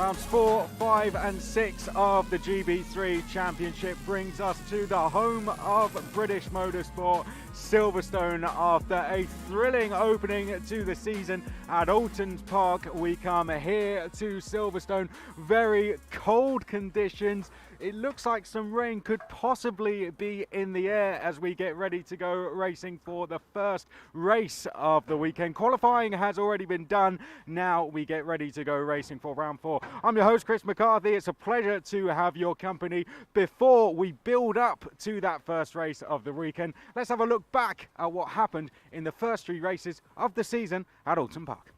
Rounds 4, 5 and 6 of the GB3 Championship brings us to the home of British motorsport, Silverstone. After a thrilling opening to the season at Alton Park, we come here to Silverstone. Very cold conditions. It looks like some rain could possibly be in the air as we get ready to go racing for the first race of the weekend. Qualifying has already been done. Now we get ready to go racing for round 4. I'm your host, Chris McCarthy. It's a pleasure to have your company before we build up to that first race of the weekend. Let's have a look back at what happened in the first 3 races of the season at Alton Park.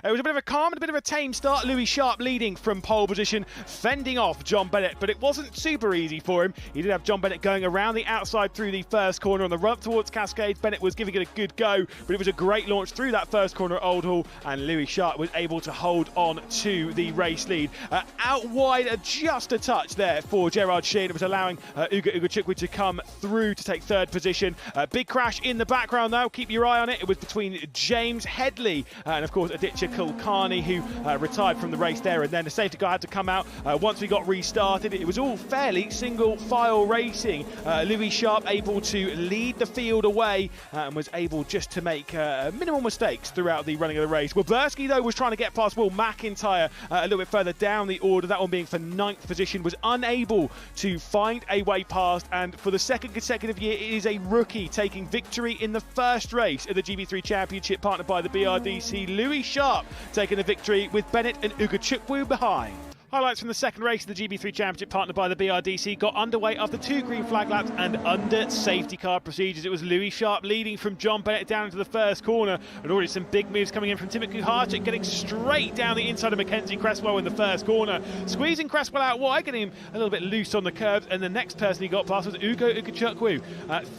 It was a bit of a calm and a bit of a tame start. Louis Sharp leading from pole position, fending off John Bennett, but it wasn't super easy for him. He did have John Bennett going around the outside through the first corner on the run towards Cascades. Bennett was giving it a good go, but it was a great launch through that first corner at Old Hall, and Louis Sharp was able to hold on to the race lead. Out wide, just a touch there for Gerard Sheehan. It was allowing Ugo Chukwu to come through to take 3rd position. Big crash in the background though, keep your eye on it. It was between James Headley and of course Aditya Kulkarni, who retired from the race there, and then the safety car had to come out once we got restarted. It was all fairly single file racing. Louis Sharp able to lead the field away and was able just to make minimal mistakes throughout the running of the race. Wilberski though was trying to get past Will McIntyre a little bit further down the order, that one being for 9th position, was unable to find a way past, and for the 2nd consecutive year it is a rookie taking victory in the first race of the GB3 Championship, partnered by the BRDC. Louis Sharp taking the victory with Bennett and Ugo Chukwu behind. Highlights from the 2nd race of the GB3 Championship, partnered by the BRDC, got underway after 2 green flag laps and under safety car procedures. It was Louis Sharp leading from John Bennett down into the first corner, and already some big moves coming in from Timothy Kuharczyk, getting straight down the inside of Mackenzie Cresswell in the first corner, squeezing Cresswell out wide, getting him a little bit loose on the curbs, and the next person he got past was Ugo Chukwu.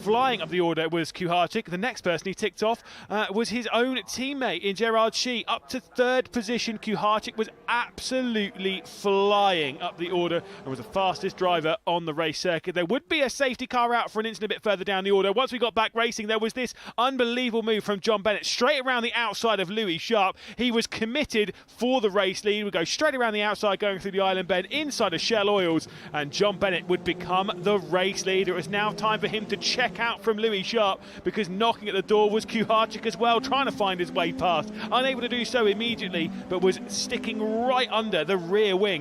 Flying up the order was Kuharczyk. The next person he ticked off was his own teammate in Gerard Shee, up to 3rd position. Kuharczyk was absolutely flying up the order and was the fastest driver on the race circuit. There would be a safety car out for an instant a bit further down the order. Once we got back racing, there was this unbelievable move from John Bennett straight around the outside of Louis Sharp. He was committed for the race lead. Would go straight around the outside, going through the island bend inside of Shell Oils, and John Bennett would become the race leader. It was now time for him to check out from Louis Sharp, because knocking at the door was Kuharczyk as well, trying to find his way past. Unable to do so immediately, but was sticking right under the rear wing.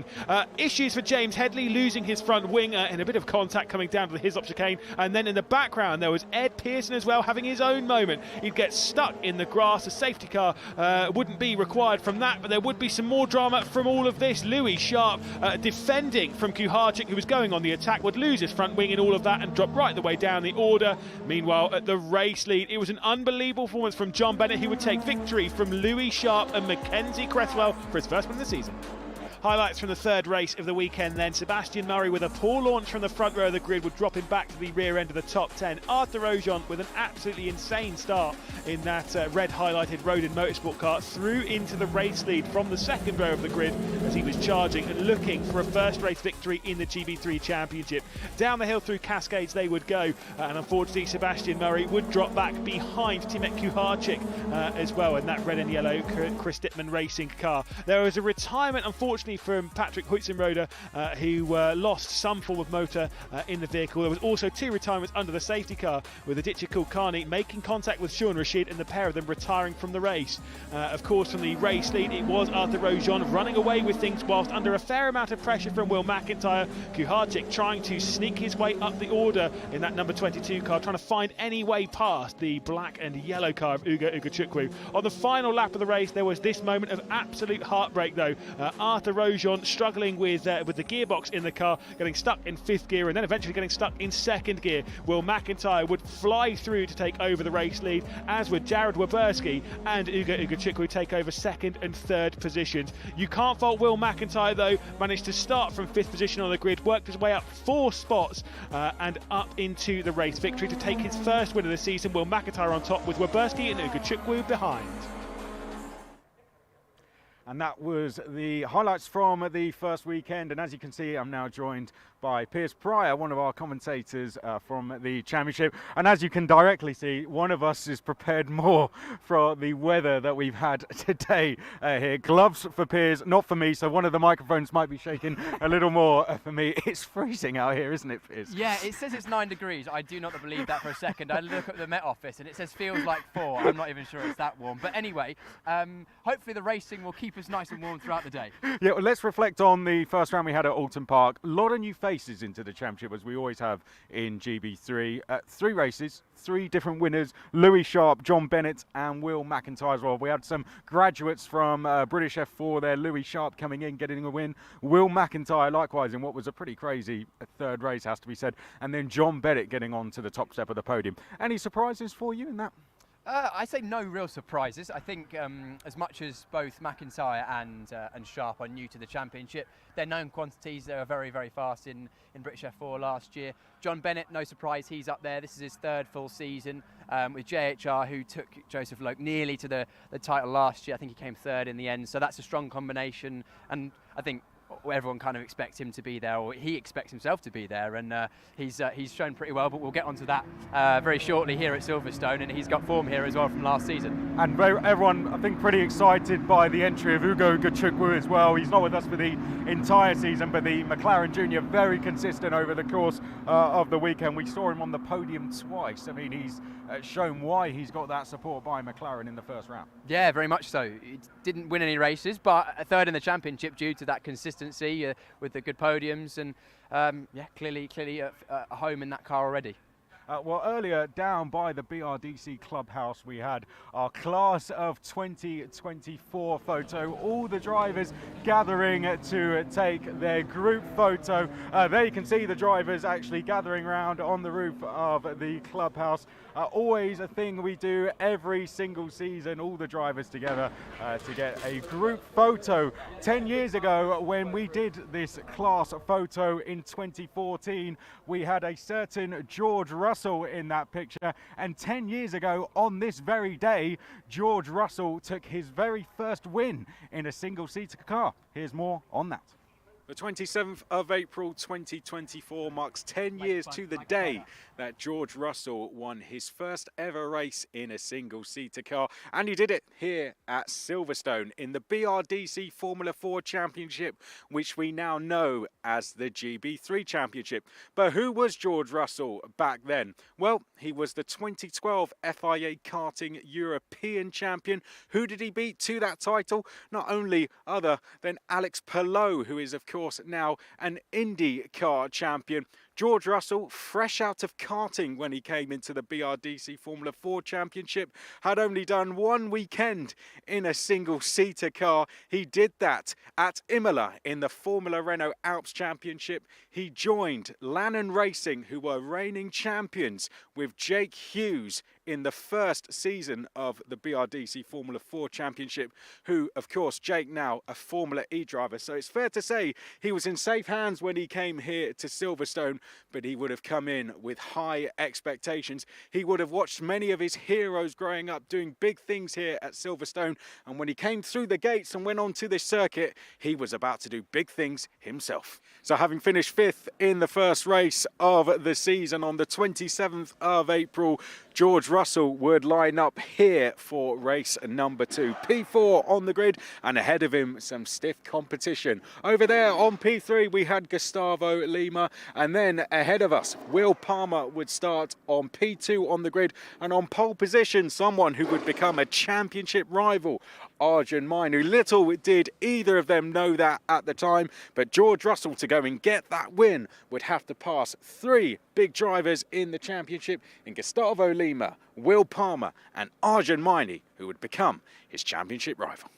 Issues for James Headley, losing his front wing and a bit of contact coming down to the Hislop chicane. And then in the background there was Ed Pearson as well, having his own moment. He'd get stuck in the grass. A safety car wouldn't be required from that, but there would be some more drama from all of this. Louis Sharp defending from Kuharczyk, who was going on the attack, would lose his front wing in all of that and drop right the way down the order. Meanwhile, at the race lead, it was an unbelievable performance from John Bennett, who would take victory from Louis Sharp and Mackenzie Cresswell for his first win of the season. Highlights from the 3rd race of the weekend then. Sebastian Murray with a poor launch from the front row of the grid would drop him back to the rear end of the top 10. Arthur Rojon with an absolutely insane start in that red highlighted Rodin Motorsport car through into the race lead from the 2nd row of the grid as he was charging and looking for a first race victory in the GB3 Championship. Down the hill through Cascades they would go, and unfortunately Sebastian Murray would drop back behind Timet Kuharczyk as well in that red and yellow Chris Dittman racing car. There was a retirement, unfortunately, from Patrick Huitzenroder, who lost some form of motor in the vehicle. There was also 2 retirements under the safety car, with Aditya Kulkarni making contact with Sean Rashid and the pair of them retiring from the race. Of course, from the race lead, it was Arthur Rojon running away with things whilst under a fair amount of pressure from Will McIntyre. Kuharczyk trying to sneak his way up the order in that number 22 car, trying to find any way past the black and yellow car of Ugo Chukwu. On the final lap of the race, there was this moment of absolute heartbreak though. Arthur Rojon struggling with the gearbox in the car, getting stuck in 5th gear and then eventually getting stuck in 2nd gear. Will McIntyre would fly through to take over the race lead, as would Jared Wilberski, and Ugo Chukwu take over 2nd and 3rd positions. You can't fault Will McIntyre though, managed to start from 5th position on the grid, worked his way up 4 spots and up into the race victory to take his first win of the season. Will McIntyre on top with Wilberski and Ugo Chukwu behind. And that was the highlights from the first weekend. And as you can see, I'm now joined by Piers Pryor, one of our commentators from the championship. And as you can directly see, one of us is prepared more for the weather that we've had today here. Gloves for Piers, not for me, so one of the microphones might be shaking a little more for me. It's freezing out here, isn't it, Piers? Yeah, it says it's 9 degrees. I do not believe that for a second. I look at the Met Office and it says feels like 4. I'm not even sure it's that warm. But anyway, hopefully the racing will keep us nice and warm throughout the day. Yeah, well, let's reflect on the first round we had at Alton Park. A lot of new faces into the championship, as we always have in GB3. 3 races, 3 different winners: Louis Sharp, John Bennett and Will McIntyre as well. We had some graduates from British F4 there. Louis Sharp coming in, getting a win. Will McIntyre likewise in what was a pretty crazy third race, has to be said. And then John Bennett getting on to the top step of the podium. Any surprises for you in that? I say no real surprises. I think as much as both McIntyre and Sharp are new to the championship, they're known quantities. They were very, very fast in British F4 last year. John Bennett, no surprise, he's up there. This is his 3rd full season with JHR, who took Joseph Loke nearly to the title last year. I think he came 3rd in the end, so that's a strong combination. And I think everyone kind of expects him to be there, or he expects himself to be there, and he's shown pretty well, but we'll get onto that very shortly here at Silverstone, and he's got form here as well from last season. And everyone, I think, pretty excited by the entry of Ugo Gachukwu as well. He's not with us for the entire season, but the McLaren Junior, very consistent over the course of the weekend. We saw him on the podium twice. I mean, he's shown why he's got that support by McLaren in the first round. Yeah, very much so. He didn't win any races, but 3rd in the championship due to that consistency with the good podiums, and yeah, clearly a home in that car already. Well, earlier down by the BRDC clubhouse, we had our class of 2024 photo. All the drivers gathering to take their group photo. There you can see the drivers actually gathering around on the roof of the clubhouse. Always a thing we do every single season, all the drivers together to get a group photo. 10 years ago, when we did this class photo in 2014, we had a certain George Russell in that picture, and 10 years ago on this very day, George Russell took his very first win in a single-seater car. Here's more on that. The 27th of April 2024 marks 10 years to the day that George Russell won his first ever race in a single-seater car, and he did it here at Silverstone in the BRDC Formula 4 Championship, which we now know as the GB3 Championship. But who was George Russell back then? Well, he was the 2012 FIA Karting European Champion. Who did he beat to that title? Not only other than Alex Palou, who is of course now an IndyCar champion. George Russell, fresh out of karting when he came into the BRDC Formula 4 Championship, had only done 1 weekend in a single-seater car. He did that at Imola in the Formula Renault Alps Championship. He joined Lannon Racing, who were reigning champions, with Jake Hughes in the first season of the BRDC Formula 4 Championship, who, of course, Jake now a Formula E driver. So it's fair to say he was in safe hands when he came here to Silverstone, but he would have come in with high expectations. He would have watched many of his heroes growing up doing big things here at Silverstone, and when he came through the gates and went on to this circuit, he was about to do big things himself. So having finished 5th in the first race of the season on the 27th of April, George Russell would line up here for race number 2. P4 on the grid, and ahead of him some stiff competition. Over there on P3 we had Gustavo Lima, and then ahead of us Will Palmer would start on P2 on the grid, and on pole position someone who would become a championship rival, Arjun Mainu. Little did either of them know that at the time, but George Russell, to go and get that win, would have to pass 3 big drivers in the championship in Gustavo Lima, Will Palmer and Arjun Mainu, who would become his championship rival.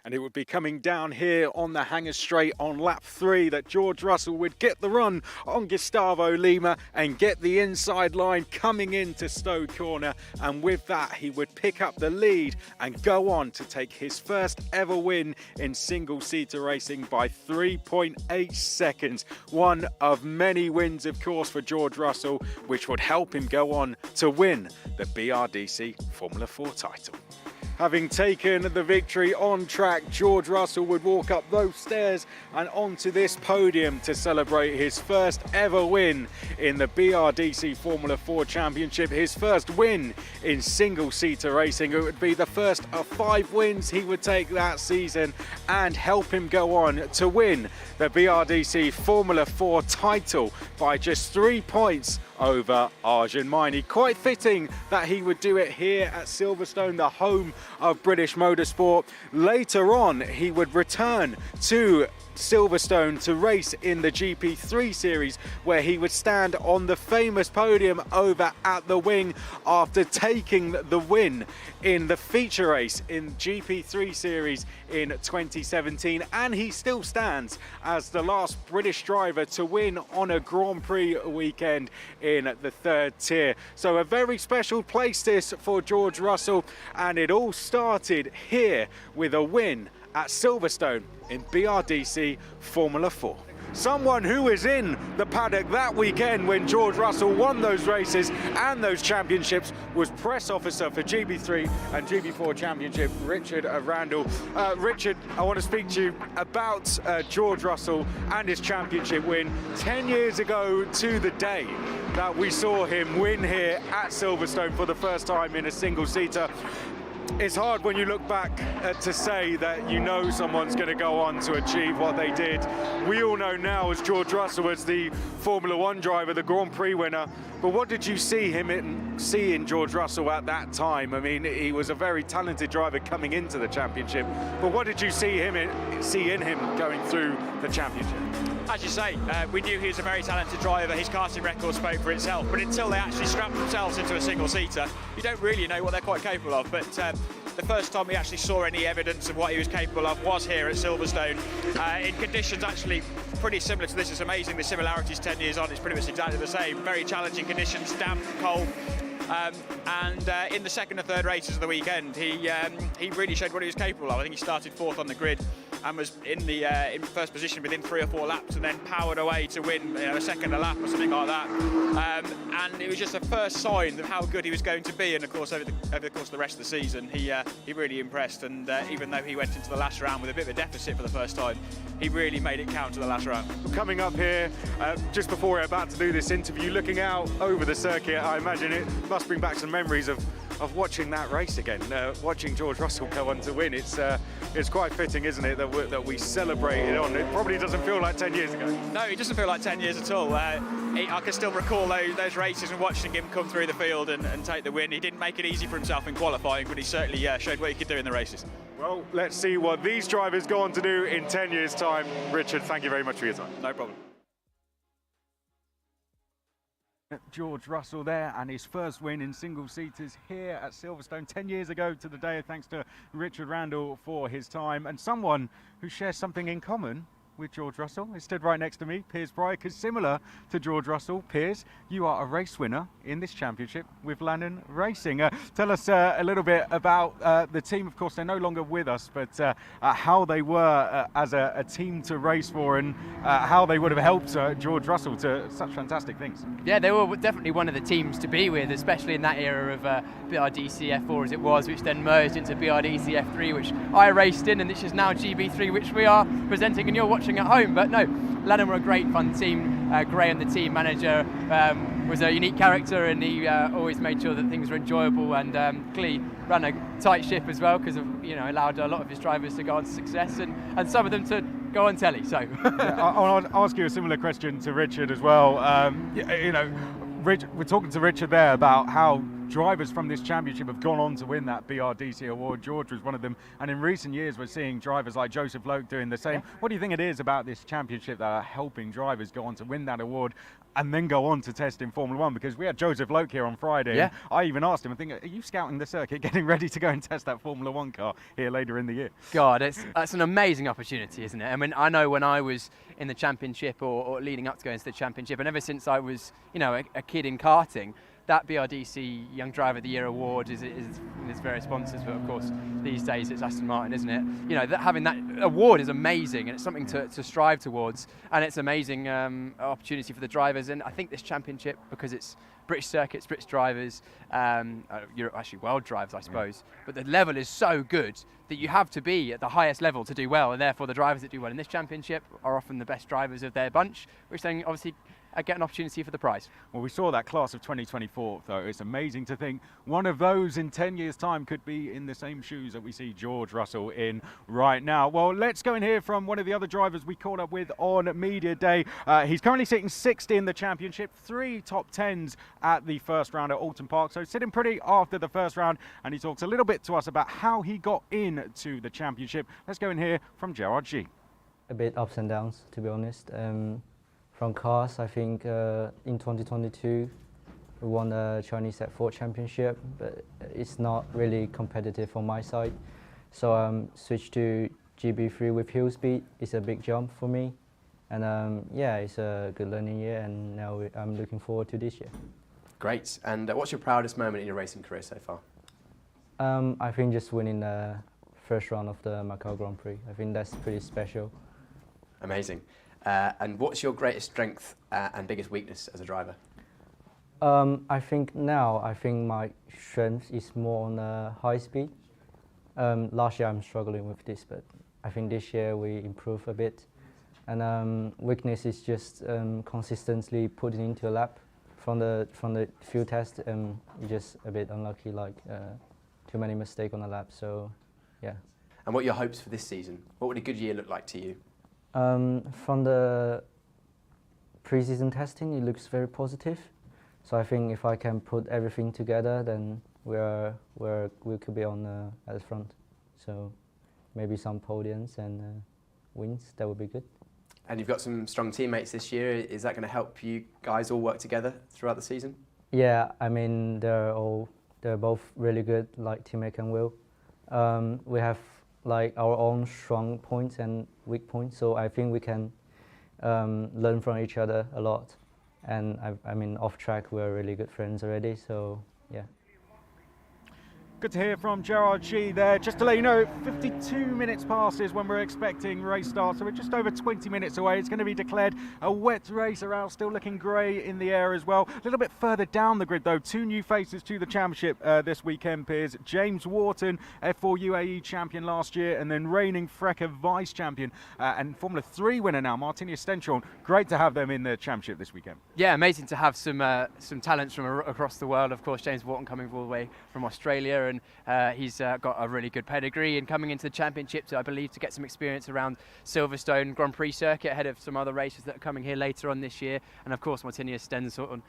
And it would be coming down here on the Hanger Straight on lap 3 that George Russell would get the run on Gustavo Lima and get the inside line coming into Stowe Corner, and with that he would pick up the lead and go on to take his first ever win in single-seater racing by 3.8 seconds. One of many wins, of course, for George Russell, which would help him go on to win the BRDC Formula 4 title. Having taken the victory on track, George Russell would walk up those stairs and onto this podium to celebrate his first ever win in the BRDC Formula 4 Championship, his first win in single-seater racing. It would be the first of 5 wins he would take that season and help him go on to win the BRDC Formula 4 title by just 3 points over Arjun Maini. Quite fitting that he would do it here at Silverstone, the home of British motorsport. Later on, he would return to Silverstone to race in the GP3 series, where he would stand on the famous podium over at the wing after taking the win in the feature race in GP3 series in 2017, and he still stands as the last British driver to win on a Grand Prix weekend in the 3rd tier. So a very special place this for George Russell, and it all started here with a win at Silverstone in BRDC Formula 4. Someone who was in the paddock that weekend when George Russell won those races and those championships was press officer for GB3 and GB4 Championship, Richard Randall. Richard, I want to speak to you about George Russell and his championship win 10 years ago to the day that we saw him win here at Silverstone for the first time in a single-seater. It's hard when you look back to say that you know someone's going to go on to achieve what they did. We all know now as George Russell as the Formula 1 driver, the Grand Prix winner. But what did you see in George Russell at that time? I mean, he was a very talented driver coming into the championship. But what did you see in him going through the championship? As you say, we knew he was a very talented driver. His karting record spoke for itself. But until they actually strapped themselves into a single-seater, you don't really know what they're quite capable of. But the first time we actually saw any evidence of what he was capable of was here at Silverstone, in conditions actually pretty similar to this. It's amazing the similarities 10 years on. It's pretty much exactly the same. Very challenging conditions, damp, cold. And in the second and third races of the weekend, he really showed what he was capable of. I think he started 4th on the grid and was in first position within 3 or 4 laps, and then powered away to win a second a lap or something like that. And it was just a first sign of how good he was going to be. And of course, over the course of the rest of the season, he really impressed. And even though he went into the last round with a bit of a deficit for the first time, he really made it count to the last round. Coming up here, just before we're about to do this interview, looking out over the circuit, I imagine it must bring back some memories of watching that race again, watching George Russell go on to win. It's quite fitting, isn't it, that we celebrate it on. It probably doesn't feel like 10 years ago. No, it doesn't feel like 10 years at all. I can still recall those races and watching him come through the field and take the win. He didn't make it easy for himself in qualifying, but he certainly showed what he could do in the races. Well, let's see what these drivers go on to do in 10 years' time. Richard, thank you very much for your time. No problem. George Russell there, and his first win in single-seaters here at Silverstone 10 years ago to the day, thanks to Richard Randall for his time, and someone who shares something in common with George Russell. He stood right next to me, Piers Bryke, is similar to George Russell. Piers, you are a race winner in this championship with Lannon Racing. Tell us a little bit about the team. Of course, they're no longer with us, but how they were as a team to race for, and how they would have helped George Russell to such fantastic things. Yeah, they were definitely one of the teams to be with, especially in that era of BRDC F4 as it was, which then merged into BRDC F3, which I raced in, and this is now GB3, which we are presenting and you're watching at home. But no, Lannon were a great fun team. Graham, the team manager, was a unique character, and he always made sure that things were enjoyable, and clearly ran a tight ship as well, because of allowed a lot of his drivers to go on to success, and some of them to go on telly. So I'll ask you a similar question to Richard as well. We're talking to Richard there about how drivers from this championship have gone on to win that BRDC award. George was one of them, and in recent years we're seeing drivers like Joseph Loke doing the same. Yeah. What do you think it is about this championship that are helping drivers go on to win that award and then go on to test in Formula 1? Because we had Joseph Loke here on Friday, and I even asked him, I think, are you scouting the circuit, getting ready to go and test that Formula 1 car here later in the year? God, that's an amazing opportunity, isn't it? I mean, I know when I was in the championship or leading up to going to the championship, and ever since I was, a kid in karting, that BRDC Young Driver of the Year award is there's various sponsors, but of course these days it's Aston Martin, isn't it? You know, having that award is amazing, and it's something to strive towards, and it's amazing opportunity for the drivers. And I think this championship, because it's British circuits, British drivers, actually world drivers, I suppose, but the level is so good that you have to be at the highest level to do well, and therefore the drivers that do well in this championship are often the best drivers of their bunch, which then obviously get an opportunity for the prize. Well, we saw that class of 2024, though. It's amazing to think one of those in 10 years' time could be in the same shoes that we see George Russell in right now. Well, let's go and hear from one of the other drivers we caught up with on Media Day. He's currently sitting 60 in the championship, 3 top 10s at the first round at Alton Park, so sitting pretty after the first round, and he talks a little bit to us about how he got into the championship. Let's go and hear from Gerard G. A bit ups and downs, to be honest. From cars, I think in 2022 we won the Chinese F4 Championship, but it's not really competitive on my side. So switched to GB3 with hill speed. It's a big jump for me, and yeah, it's a good learning year, and now I'm looking forward to this year. Great. And what's your proudest moment in your racing career so far? I think just winning the first round of the Macau Grand Prix. I think that's pretty special. Amazing. And what's your greatest strength and biggest weakness as a driver? I think my strength is more on high speed. Last year I'm struggling with this, but I think this year we improve a bit. And weakness is just consistently putting into a lap. From the field test, just a bit unlucky, like too many mistakes on the lap. So, yeah. And what are your hopes for this season? What would a good year look like to you? From the pre-season testing, it looks very positive. So I think if I can put everything together, then we could be on at the front. So maybe some podiums and wins. That would be good. And you've got some strong teammates this year. Is that going to help you guys all work together throughout the season? Yeah, I mean they're both really good, like T-Mac and Will. We have like our own strong points and weak points, so I think we can learn from each other a lot. And I mean, off track we're really good friends already, so yeah. Good to hear from Gerard G there. Just to let you know, 52 minutes passes when we're expecting race start, so we're just over 20 minutes away. It's going to be declared a wet race around, still looking grey in the air as well. A little bit further down the grid though, 2 new faces to the championship this weekend, Piers. James Wharton, F4 UAE champion last year, and then reigning FRECA vice champion and Formula 3 winner now, Martini Stenchorn. Great to have them in the championship this weekend. Yeah, amazing to have some talents from across the world. Of course, James Wharton coming all the way from Australia, and he's got a really good pedigree, and coming into the championship, I believe, to get some experience around Silverstone Grand Prix circuit ahead of some other races that are coming here later on this year. And of course, Martini Stenchorn,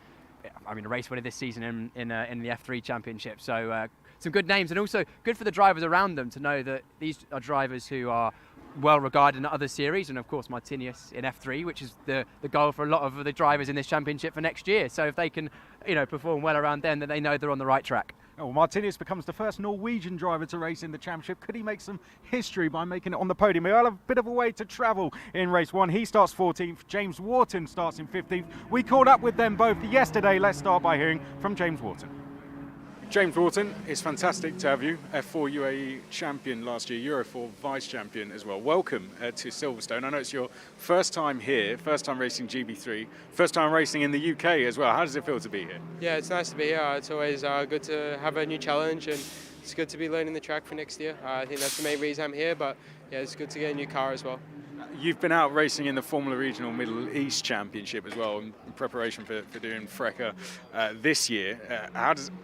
I mean, a race winner this season in the F3 Championship. So some good names, and also good for the drivers around them to know that these are drivers who are well regarded in other series, and of course Martinius in F3, which is the goal for a lot of the drivers in this championship for next year. So if they can, perform well around then they know they're on the right track. Oh, Martinius becomes the first Norwegian driver to race in the championship. Could he make some history by making it on the podium? He'll have a bit of a way to travel in race 1. He starts 14th. James Wharton starts in 15th. We caught up with them both yesterday. Let's start by hearing from James Wharton. James Wharton, it's fantastic to have you. F4 UAE champion last year, Euro 4 vice champion as well. Welcome to Silverstone. I know it's your first time here, first time racing GB3, first time racing in the UK as well. How does it feel to be here? Yeah, it's nice to be here. It's always good to have a new challenge, and it's good to be learning the track for next year. I think that's the main reason I'm here, but yeah, it's good to get a new car as well. You've been out racing in the Formula Regional Middle East Championship as well in preparation for doing FRECA this year.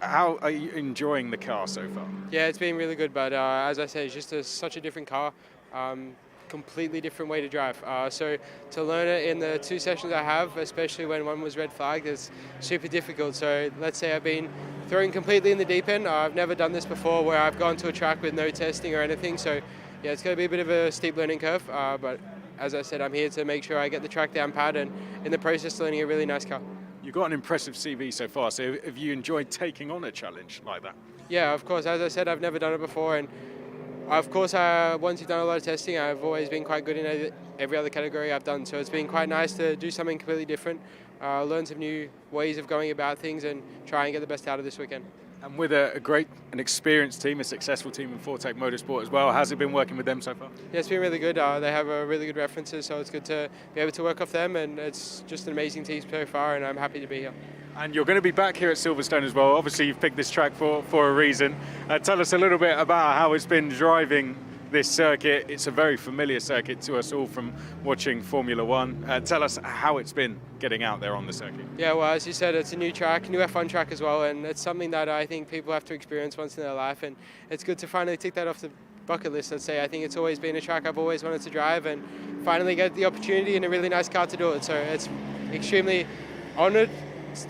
How are you enjoying the car so far? Yeah, it's been really good, but as I said, it's just such a different car. Completely different way to drive. So to learn it in the 2 sessions I have, especially when one was red flagged, is super difficult. So let's say I've been thrown completely in the deep end. I've never done this before where I've gone to a track with no testing or anything. So yeah, it's going to be a bit of a steep learning curve, but as I said, I'm here to make sure I get the track down pat, and in the process learning a really nice car. You've got an impressive CV so far, so have you enjoyed taking on a challenge like that? Yeah, of course. As I said, I've never done it before, and of course, once you've done a lot of testing, I've always been quite good in every other category I've done, so it's been quite nice to do something completely different. learn some new ways of going about things and try and get the best out of this weekend. And with a great and experienced team, a successful team in Fortec Motorsport as well, how's it been working with them so far? Yeah, it's been really good. They have really good references, so it's good to be able to work off them, and it's just an amazing team so far, and I'm happy to be here. And you're going to be back here at Silverstone as well. Obviously, you've picked this track for a reason. Tell us a little bit about how it's been driving this circuit. It's a very familiar circuit to us all from watching Formula One. Tell us how it's been getting out there on the circuit. Yeah, well, as you said, it's a new track, new F1 track as well, and it's something that I think people have to experience once in their life, and it's good to finally tick that off the bucket list, let's say. I think it's always been a track I've always wanted to drive, and finally get the opportunity in a really nice car to do it, so it's extremely honoured.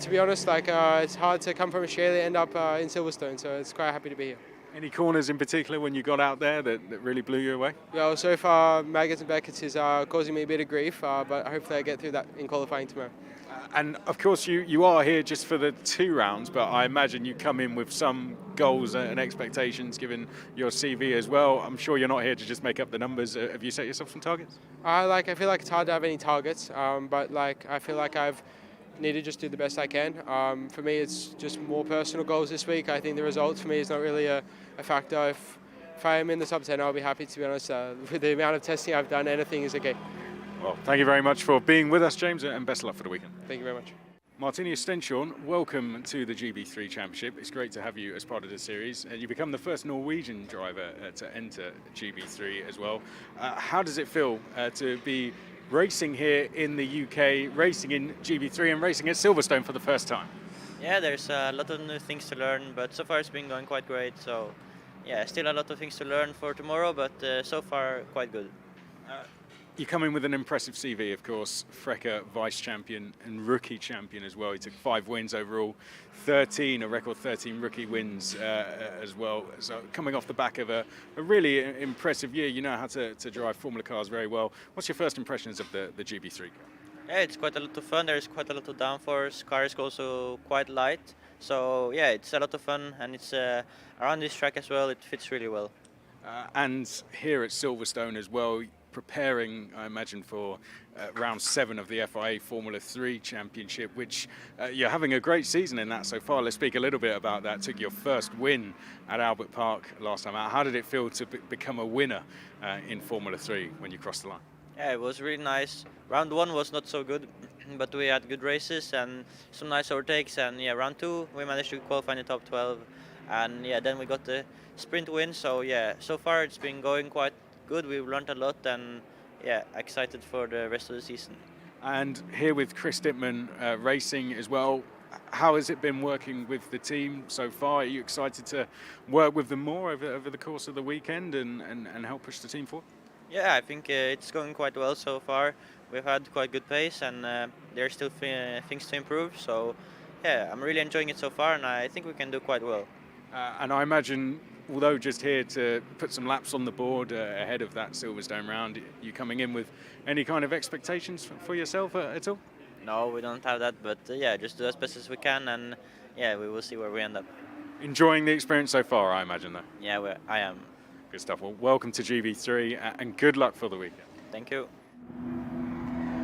To be honest, it's hard to come from Australia and end up in Silverstone, so it's quite happy to be here. Any corners in particular when you got out there that really blew you away? Well, so far, Maggots and Beckett's is causing me a bit of grief, but hopefully I get through that in qualifying tomorrow. And of course, you are here just for the 2 rounds, but I imagine you come in with some goals and expectations given your CV as well. I'm sure you're not here to just make up the numbers. Have you set yourself some targets? I feel like it's hard to have any targets, but I feel like I've need to just do the best I can. For me, it's just more personal goals this week. I think the results for me is not really a factor. If I am in the top 10, I'll be happy, to be honest. With the amount of testing I've done, anything is okay. Well, thank you very much for being with us, James, and best of luck for the weekend. Thank you very much. Martini Stenshorn, welcome to the GB3 Championship. It's great to have you as part of the series. You become the first Norwegian driver to enter GB3 as well. How does it feel to be racing here in the UK, racing in GB3 and racing at Silverstone for the first time? Yeah, there's a lot of new things to learn, but so far it's been going quite great. So yeah, still a lot of things to learn for tomorrow, but so far quite good. You come in with an impressive CV, of course. Frecker, vice champion and rookie champion as well. He took 5 wins overall, a record 13 rookie wins as well. So coming off the back of a really impressive year, you know how to drive Formula cars very well. What's your first impressions of the GB3 car? Yeah, it's quite a lot of fun. There's quite a lot of downforce. Car is also quite light. So yeah, it's a lot of fun, and it's around this track as well. It fits really well. And here at Silverstone as well, preparing, I imagine, for round 7 of the FIA Formula 3 Championship, which you're having a great season in that so far. Let's speak a little bit about that. Took your first win at Albert Park last time out. How did it feel to become a winner in Formula 3 when you crossed the line? Yeah, it was really nice. Round 1 was not so good, but we had good races and some nice overtakes. And yeah, round 2 we managed to qualify in the top 12, and yeah, then we got the sprint win. So yeah, so far it's been going quite good. We've learned a lot, and yeah, excited for the rest of the season. And here with Chris Dittman racing as well, how has it been working with the team so far? Are you excited to work with them more over the course of the weekend and help push the team forward? Yeah, I think it's going quite well so far. We've had quite good pace, and there's still things to improve. So yeah, I'm really enjoying it so far, and I think we can do quite well. And I imagine, although just here to put some laps on the board ahead of that Silverstone round, you coming in with any kind of expectations for yourself at all? No, we don't have that, but yeah, just do as best as we can, and yeah, we will see where we end up. Enjoying the experience so far, I imagine, though? Yeah, I am. Good stuff. Well, welcome to GB3 and good luck for the weekend. Thank you.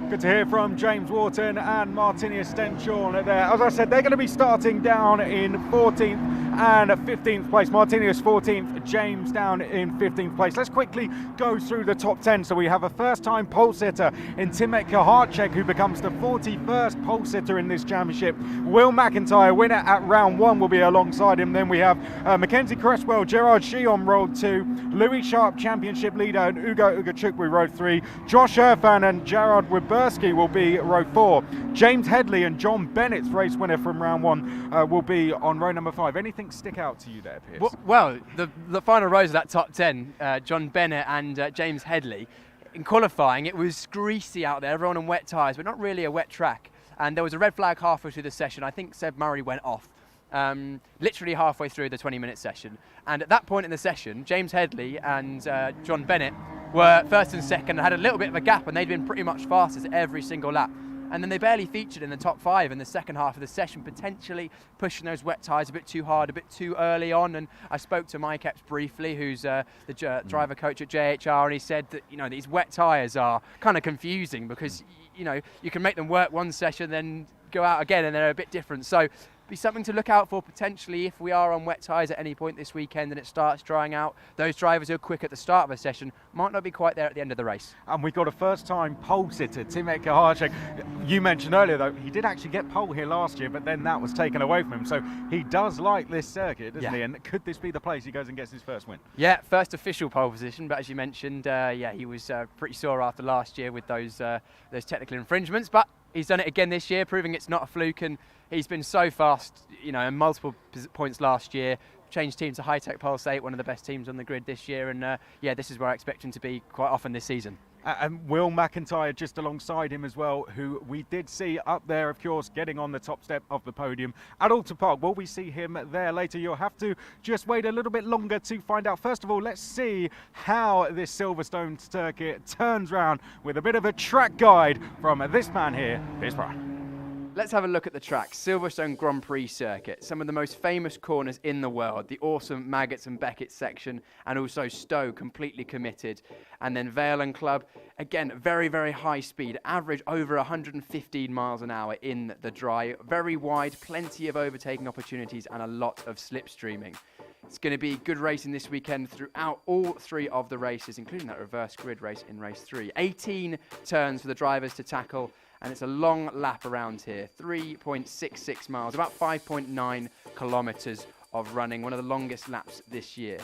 Good to hear from James Wharton and Martini Stenshorn there. As I said, they're going to be starting down in 14th and 15th place. Martinius 14th, James down in 15th place. Let's quickly go through the top 10. So we have a first-time pole sitter in Timet Kaharczyk, who becomes the 41st pole sitter in this championship. Will McIntyre, winner at round 1, will be alongside him. Then we have Mackenzie Cresswell, Gerard Shee on road 2, Louis Sharp, championship leader, and Ugo Ugachukwu, road 3. Josh Irfan and Gerard Wyberski will be row 4. James Headley and John Bennett's race winner from round 1 will be on row number 5. Anything stick out to you there, Piers? Well, the final rows of that top 10, John Bennett and James Headley, in qualifying it was greasy out there, everyone on wet tyres, but not really a wet track. And there was a red flag halfway through the session. I think Seb Murray went off, literally halfway through the 20-minute session. And at that point in the session, James Headley and John Bennett were first and second and had a little bit of a gap, and they'd been pretty much fastest every single lap. And then they barely featured in the top 5 in the second half of the session, potentially pushing those wet tyres a bit too hard, a bit too early on. And I spoke to Mike Epps briefly, who's the driver coach at JHR, and he said that, you know, these wet tyres are kind of confusing because, you know, you can make them work one session, then go out again and they're a bit different. So be something to look out for potentially if we are on wet tyres at any point this weekend and it starts drying out. Those drivers who are quick at the start of a session might not be quite there at the end of the race. And we've got a first-time pole sitter, Tim Ekahacek. You mentioned earlier, though, he did actually get pole here last year, but then that was taken away from him. So he does like this circuit, doesn't he? And could this be the place he goes and gets his first win? Yeah, first official pole position, but as you mentioned, he was pretty sore after last year with those technical infringements, but he's done it again this year, proving it's not a fluke, and he's been so fast, in multiple points last year. Changed team to High Tech Pulse 8, one of the best teams on the grid this year, and this is where I expect him to be quite often this season. And Will McIntyre just alongside him as well, who we did see up there, of course, getting on the top step of the podium at Alton Park. Will we see him there later? You'll have to just wait a little bit longer to find out. First of all, let's see how this Silverstone circuit turns round with a bit of a track guide from this man here, Piers Brown. Let's have a look at the track. Silverstone Grand Prix circuit, some of the most famous corners in the world, the awesome Maggots and Beckett section, and also Stowe completely committed. And then Vale and Club, again, very, very high speed, average over 115 miles an hour in the dry, very wide, plenty of overtaking opportunities and a lot of slipstreaming. It's going to be good racing this weekend throughout all three of the races, including that reverse grid race in race 3. 18 turns for the drivers to tackle, and it's a long lap around here, 3.66 miles, about 5.9 kilometres of running, one of the longest laps this year.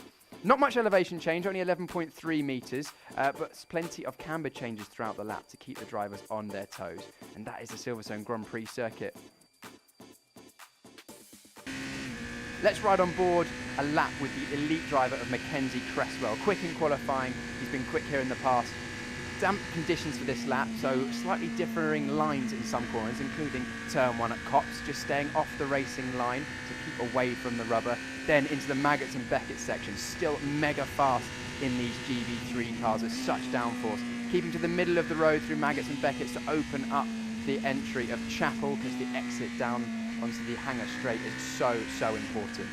Not much elevation change, only 11.3 metres, but plenty of camber changes throughout the lap to keep the drivers on their toes. And that is the Silverstone Grand Prix circuit. Let's ride on board a lap with the elite driver of Mackenzie Cresswell. Quick in qualifying, he's been quick here in the past. Damp conditions for this lap, so slightly differing lines in some corners, including turn 1 at Copse, just staying off the racing line to keep away from the rubber. Then into the Maggots and Beckett section, still mega fast in these GB3 cars with such downforce. Keeping to the middle of the road through Maggots and Beckett to open up the entry of Chapel, because the exit down onto the Hanger Straight is so important.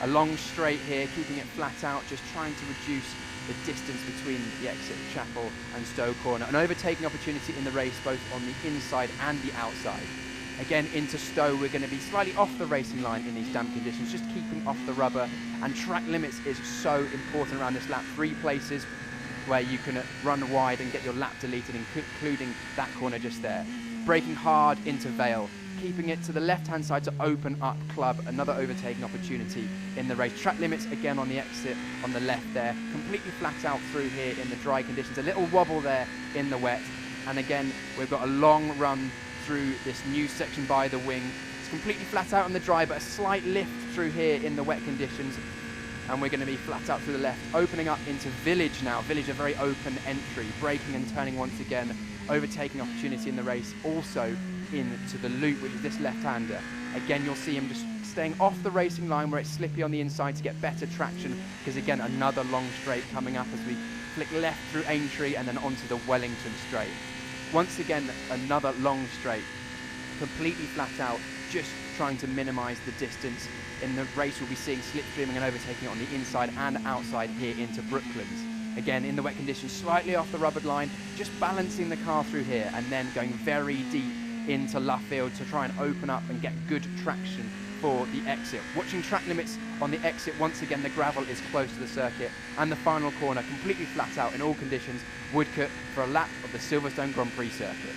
A long straight here, keeping it flat out, just trying to reduce the distance between the exit of Chapel and Stowe Corner. An overtaking opportunity in the race, both on the inside and the outside. Again, into Stowe, we're going to be slightly off the racing line in these damp conditions, just keeping off the rubber. And track limits is so important around this lap. 3 places where you can run wide and get your lap deleted, including that corner just there. Braking hard into Vale, keeping it to the left-hand side to open up Club, another overtaking opportunity in the race. Track limits again on the exit on the left there, completely flat out through here in the dry conditions, a little wobble there in the wet, and again we've got a long run through this new section by the wing. It's completely flat out in the dry, but a slight lift through here in the wet conditions, and we're going to be flat out through the left, opening up into Village now. Village, a very open entry, braking and turning once again, overtaking opportunity in the race, also into the loop, which is this left-hander. Again, you'll see him just staying off the racing line where it's slippy on the inside to get better traction, because again, another long straight coming up as we flick left through Aintree and then onto the Wellington straight. Once again, another long straight, completely flat out, just trying to minimise the distance. In the race, we'll be seeing slipstreaming and overtaking on the inside and outside here into Brooklands. Again, in the wet conditions, slightly off the rubbered line, just balancing the car through here and then going very deep into Luffield to try and open up and get good traction for the exit. Watching track limits on the exit, once again the gravel is close to the circuit, and the final corner completely flat out in all conditions, Woodcote for a lap of the Silverstone Grand Prix circuit.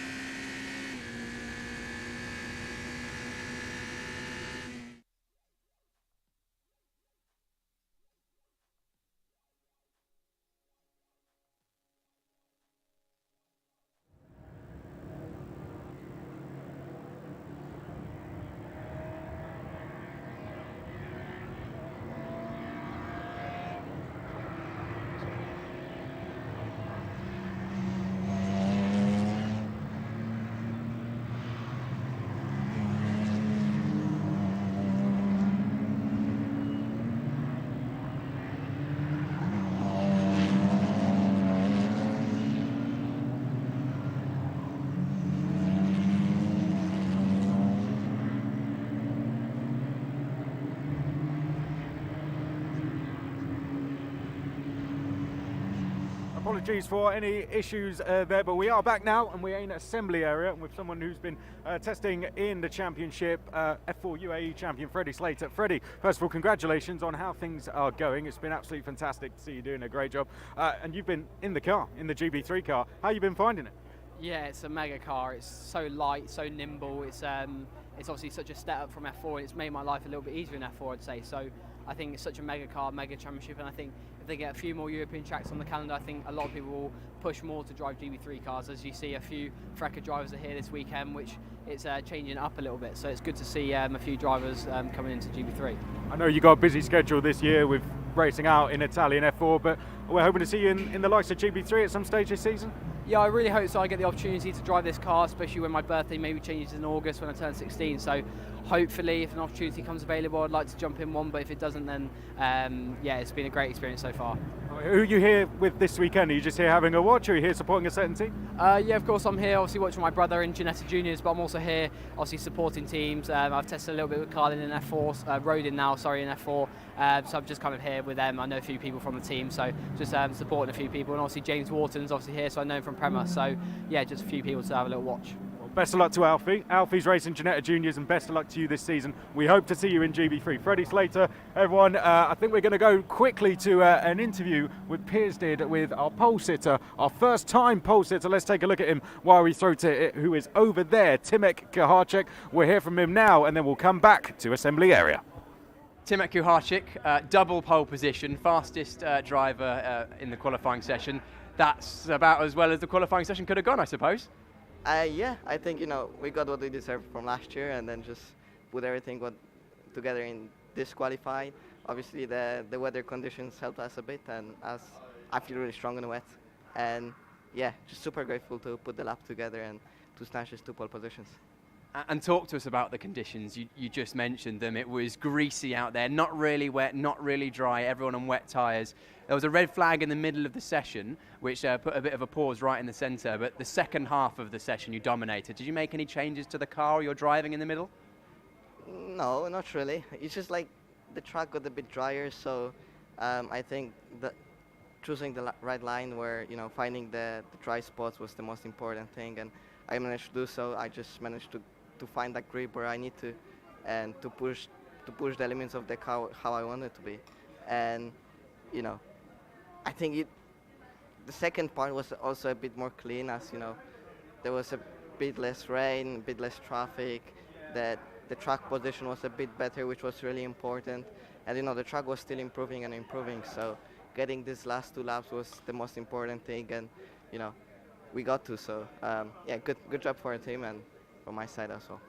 Apologies for any issues there, but we are back now and we're in assembly area with someone who's been testing in the championship, F4 UAE champion Freddie Slater. Freddie, first of all, congratulations on how things are going. It's been absolutely fantastic to see you doing a great job. And you've been in the car, in the GB3 car. How have you been finding it? Yeah, it's a mega car. It's so light, so nimble. It's obviously such a step up from F4, and it's made my life a little bit easier in F4, I'd say. So I think it's such a mega car, mega championship, and I think if they get a few more European tracks on the calendar, I think a lot of people will push more to drive GB3 cars. As you see, a few Frecker drivers are here this weekend, which it's changing up a little bit. So it's good to see a few drivers coming into GB3. I know you got a busy schedule this year with racing out in Italian F4, but we're hoping to see you in the likes of GB3 at some stage this season. Yeah, I really hope so. I get the opportunity to drive this car, especially when my birthday maybe changes in August when I turn 16. So hopefully, if an opportunity comes available, I'd like to jump in one. But if it doesn't, then yeah, it's been a great experience so far. Who are you here with this weekend? Are you just here having a watch, or are you here supporting a certain team? Yeah, of course I'm here obviously watching my brother in Ginetta Juniors, but I'm also here obviously supporting teams. I've tested a little bit with Carlin in F4, Rodin now, sorry, in F4. So I'm just kind of here with them. I know a few people from the team, so just supporting a few people. And obviously James Wharton's obviously here, so I know him from Prema. So yeah, just a few people to have a little watch. Best of luck to Alfie. Alfie's racing Ginetta Juniors, and best of luck to you this season. We hope to see you in GB3. Freddie Slater, everyone, I think we're going to go quickly to an interview with Piers did with our pole sitter, our first time pole sitter. Let's take a look at him while we throw to it, who is over there, Timek Kuharczyk. We'll hear from him now, and then we'll come back to assembly area. Timek Kuharczyk, double pole position, fastest driver in the qualifying session. That's about as well as the qualifying session could have gone, I suppose. Yeah, I think we got what we deserved from last year, and then just put everything together in this qualify. Obviously, the weather conditions helped us a bit, and I feel really strong in the wet. And yeah, just super grateful to put the lap together and to snatch these 2 pole positions. And talk to us about the conditions. You just mentioned them. It was greasy out there, not really wet, not really dry, everyone on wet tyres. There was a red flag in the middle of the session, which put a bit of a pause right in the centre, but the second half of the session you dominated. Did you make any changes to the car you're driving in the middle? No, not really. It's just like the track got a bit drier, so I think that choosing the right line where, finding the dry spots was the most important thing, and I managed to do so. I just managed to find that grip where I need to, and to push the elements of the car how I want it to be. And I think the second part was also a bit more clean, as there was a bit less rain, a bit less traffic. The track position was a bit better, which was really important. And the track was still improving and improving. So getting these last 2 laps was the most important thing, and we got to. So yeah, good job for our team and from my side as well.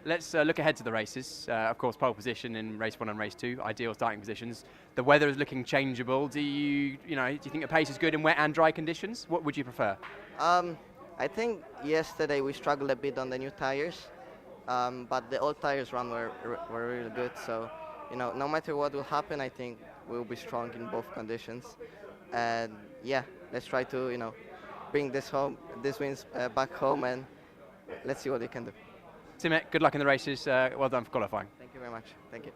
Let's look ahead to the races. Of course, pole position in race 1 and race 2, ideal starting positions. The weather is looking changeable. Do you think the pace is good in wet and dry conditions? What would you prefer? I think yesterday we struggled a bit on the new tires, but the old tires run were really good. So no matter what will happen, I think we'll be strong in both conditions. And yeah, let's try to bring these wins back home, and let's see what we can do. Timek, good luck in the races. Well done for qualifying. Thank you very much. Thank you.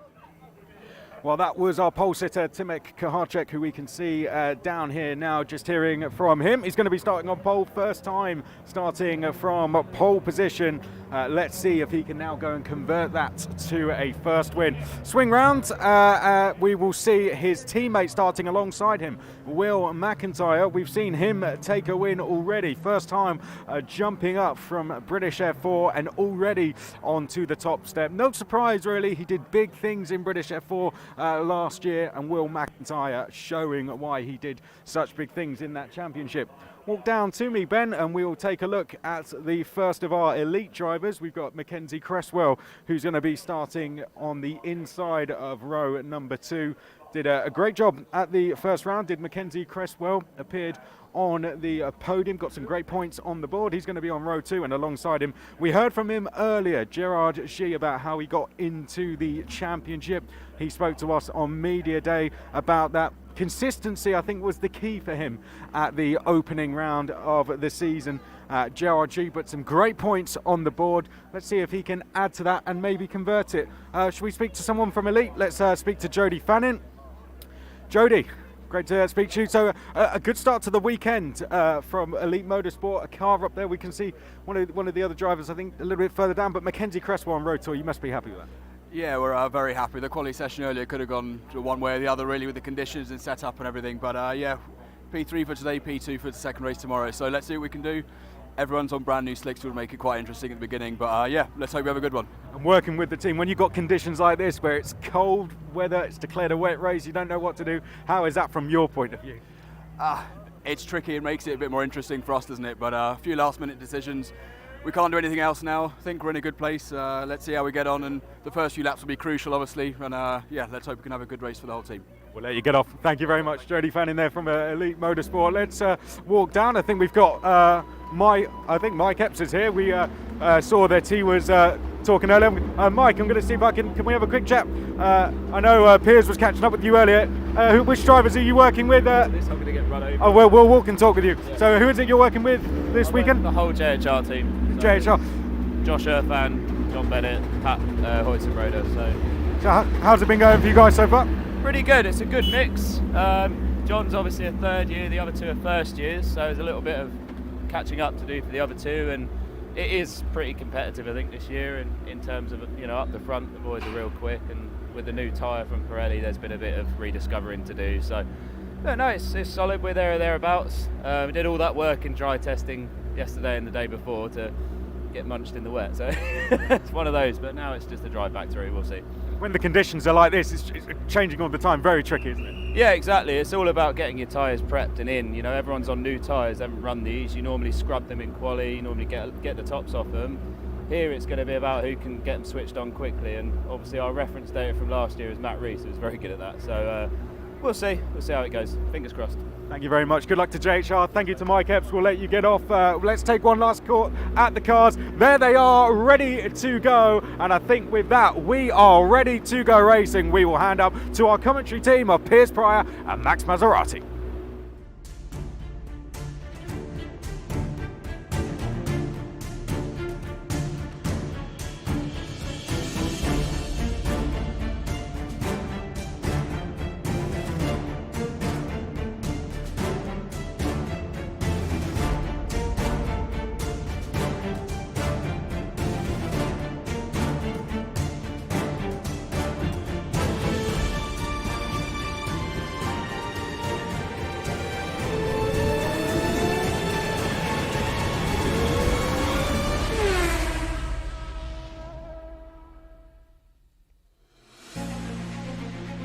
Well, that was our pole sitter, Timek Kuharczyk, who we can see down here now, just hearing from him. He's going to be starting on pole, first time starting from pole position. Let's see if he can now go and convert that to a first win. Swing round, we will see his teammate starting alongside him, Will McIntyre. We've seen him take a win already. First time jumping up from British F4 and already onto the top step. No surprise, really. He did big things in British F4 last year, and Will McIntyre showing why he did such big things in that championship. Walk down to me, Ben, and we'll take a look at the first of our elite drivers. We've got Mackenzie Cresswell, who's going to be starting on the inside of row number 2. Did a great job at the first round, did Mackenzie Cresswell. Appeared on the podium, got some great points on the board. He's going to be on row 2, and alongside him, we heard from him earlier, Gerard G, about how he got into the championship. He spoke to us on Media Day about that. Consistency, I think, was the key for him at the opening round of the season. Gerard G put some great points on the board. Let's see if he can add to that and maybe convert it. Should we speak to someone from Elite? Let's speak to Jody Fannin. Jody, Great to speak to you. So a good start to the weekend from Elite Motorsport. A car up there. We can see one of the other drivers, I think, a little bit further down. But Mackenzie Cresswell on Road Tour. You must be happy with that. Yeah, we're very happy. The quality session earlier could have gone one way or the other, really, with the conditions and setup and everything. But yeah, P3 for today, P2 for the second race tomorrow. So let's see what we can do. Everyone's on brand new slicks, will make it quite interesting at the beginning. But yeah, let's hope we have a good one. And working with the team, when you've got conditions like this, where it's cold weather, it's declared a wet race, you don't know what to do. How is that from your point of view? It's tricky. It makes it a bit more interesting for us, doesn't it? But a few last-minute decisions. We can't do anything else now. I think we're in a good place. Let's see how we get on, and the first few laps will be crucial, obviously. And yeah, let's hope we can have a good race for the whole team. We'll let you get off. Thank you very much, Jody Fanning there from Elite Motorsport. Let's walk down. I think we've got Mike Epps is here. We saw that he was talking earlier. Mike, I'm going to see if can we have a quick chat? I know Piers was catching up with you earlier. Which drivers are you working with? I'm going to get run over. Oh, we'll walk and talk with you. Yeah. So who is it you're working with this weekend? The whole JHR team. So JHR. Josh Irfan, John Bennett, Pat Hoytson-Broder. So how's it been going for you guys so far? Pretty good. It's a good mix. John's obviously a third year, the other two are first years, so there's a little bit of catching up to do for the other two, and it is pretty competitive, I think, this year. And in terms of, up the front, the boys are real quick, and with the new tyre from Pirelli, there's been a bit of rediscovering to do. So, but no, it's solid. We're there or thereabouts. We did all that work in dry testing yesterday and the day before to get munched in the wet. So it's one of those. But now it's just a drive back through. We'll see. When the conditions are like this, it's changing all the time. Very tricky, isn't it? Yeah, exactly. It's all about getting your tyres prepped and in. Everyone's on new tyres, they haven't run these. You normally scrub them in quali, you normally get the tops off them. Here it's going to be about who can get them switched on quickly, and obviously our reference data from last year is Matt Rees, who was very good at that. So we'll see how it goes. Fingers crossed. Thank you very much. Good luck to JHR. Thank you to Mike Epps. We'll let you get off. Let's take one last court at the cars. There they are, ready to go. And I think with that, we are ready to go racing. We will hand up to our commentary team of Piers Pryor and Max Maserati.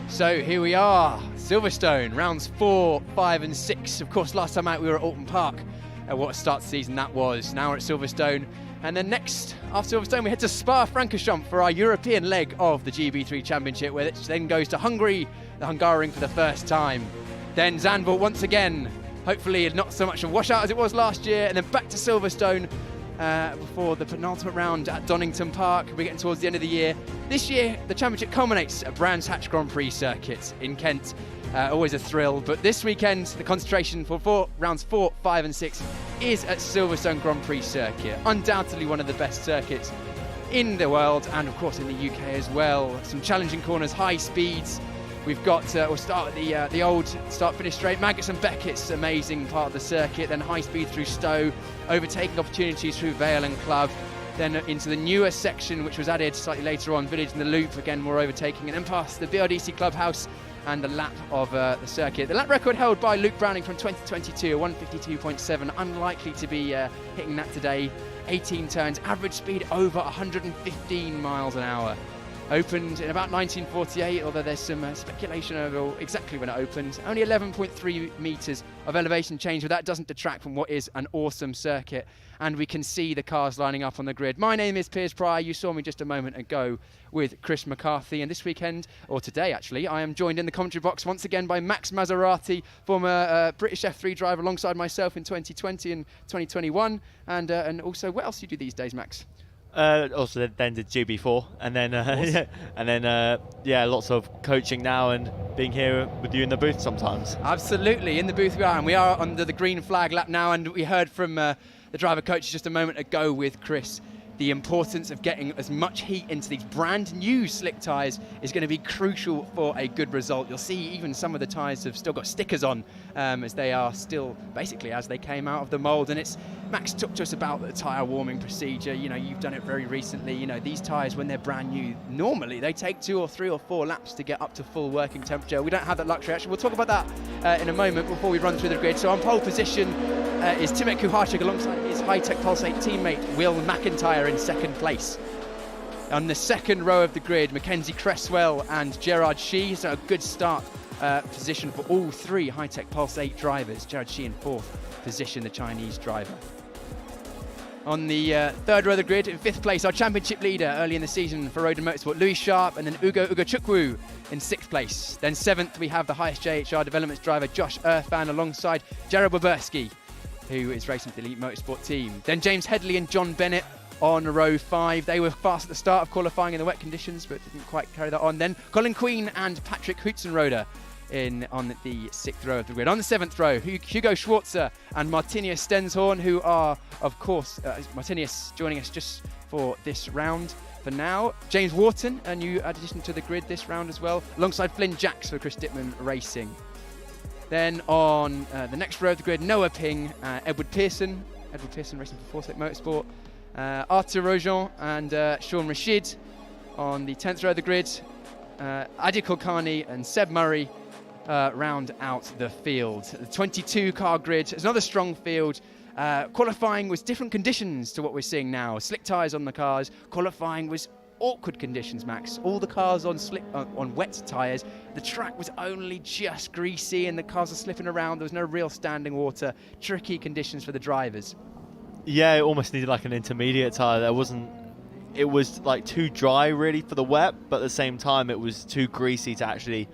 So here we are, Silverstone, rounds 4, 5 and 6. Of course, last time out we were at Alton Park. What a start to the season that was. Now we're at Silverstone. And then next, after Silverstone, we head to Spa-Francorchamps for our European leg of the GB3 Championship, which then goes to Hungary, the Hungaroring for the first time. Then Zandvoort once again, hopefully not so much a washout as it was last year, and then back to Silverstone before the penultimate round at Donington Park. We're getting towards the end of the year. This year, the championship culminates at Brands Hatch Grand Prix circuit in Kent. Always a thrill, but this weekend, the concentration for rounds 4, 5 and 6 is at Silverstone Grand Prix circuit. Undoubtedly one of the best circuits in the world, and of course in the UK as well. Some challenging corners, high speeds. We've got, we'll start at the old start-finish straight. Maggots and Beckett's amazing part of the circuit, then high speed through Stowe, overtaking opportunities through Vale and Clough, then into the newer section which was added slightly later on, Village and the Loop, again more overtaking, and then past the BRDC Clubhouse and the lap of the circuit. The lap record held by Luke Browning from 2022, 152.7, unlikely to be hitting that today. 18 turns, average speed over 115 miles an hour. Opened in about 1948, although there's some speculation over exactly when it opened. Only 11.3 metres of elevation change, but that doesn't detract from what is an awesome circuit. And we can see the cars lining up on the grid. My name is Piers Pryor. You saw me just a moment ago with Chris McCarthy. And this weekend, or today actually, I am joined in the commentary box once again by Max Maserati, former British F3 driver alongside myself in 2020 and 2021. And also, what else do you do these days, Max? Also then did GB4 and then lots of coaching now and being here with you in the booth sometimes. Absolutely, in the booth we are, and we are under the green flag lap now, and we heard from the driver coaches just a moment ago with Chris the importance of getting as much heat into these brand new slick tyres is going to be crucial for a good result. You'll see even some of the tyres have still got stickers on, as they are still basically as they came out of the mould. And it's Max talked to us about the tyre warming procedure. You know, you've done it very recently. You know, these tyres, when they're brand new, normally they take 2 or 3 or 4 laps to get up to full working temperature. We don't have that luxury. Actually, we'll talk about that in a moment before we run through the grid. So on pole position is Timek Kuharczyk alongside his high-tech Pulsate teammate Will McIntyre in second place. On the second row of the grid, Mackenzie Cresswell and Gerard Shee. So a good start position for all 3 high-tech Pulsate drivers. Gerard Shee in 4th position, the Chinese driver. On the third row of the grid, in 5th place, our championship leader early in the season for Road and Motorsport, Louis Sharp, and then Ugo Chukwu in 6th place. Then 7th, we have the highest JHR Developments driver, Josh Irfan, alongside Jared Boberski, who is racing for the Elite Motorsport team. Then James Headley and John Bennett on row 5. They were fast at the start of qualifying in the wet conditions, but didn't quite carry that on. Then Colin Queen and Patrick Hutzenroder on the 6th row of the grid. On the 7th row, Hugo Schwarzer and Martinius Stenshorn, who are, of course, Martinius joining us just for this round for now. James Wharton, a new addition to the grid this round as well, alongside Flynn Jacks for Chris Dittman Racing. Then on the next row of the grid, Noah Ping, Edward Pearson racing for Forsyth Motorsport, Arthur Rojan and Sean Rashid. On the 10th row of the grid, Adi Kulkarni and Seb Murray round out the field. The 22-car grid is another strong field. Qualifying was different conditions to what we're seeing now. Slick tyres on the cars. Qualifying was awkward conditions, Max. All the cars on wet tyres. The track was only just greasy and the cars are slipping around. There was no real standing water. Tricky conditions for the drivers. Yeah, it almost needed like an intermediate tyre. It was like too dry really for the wet, but at the same time it was too greasy to actually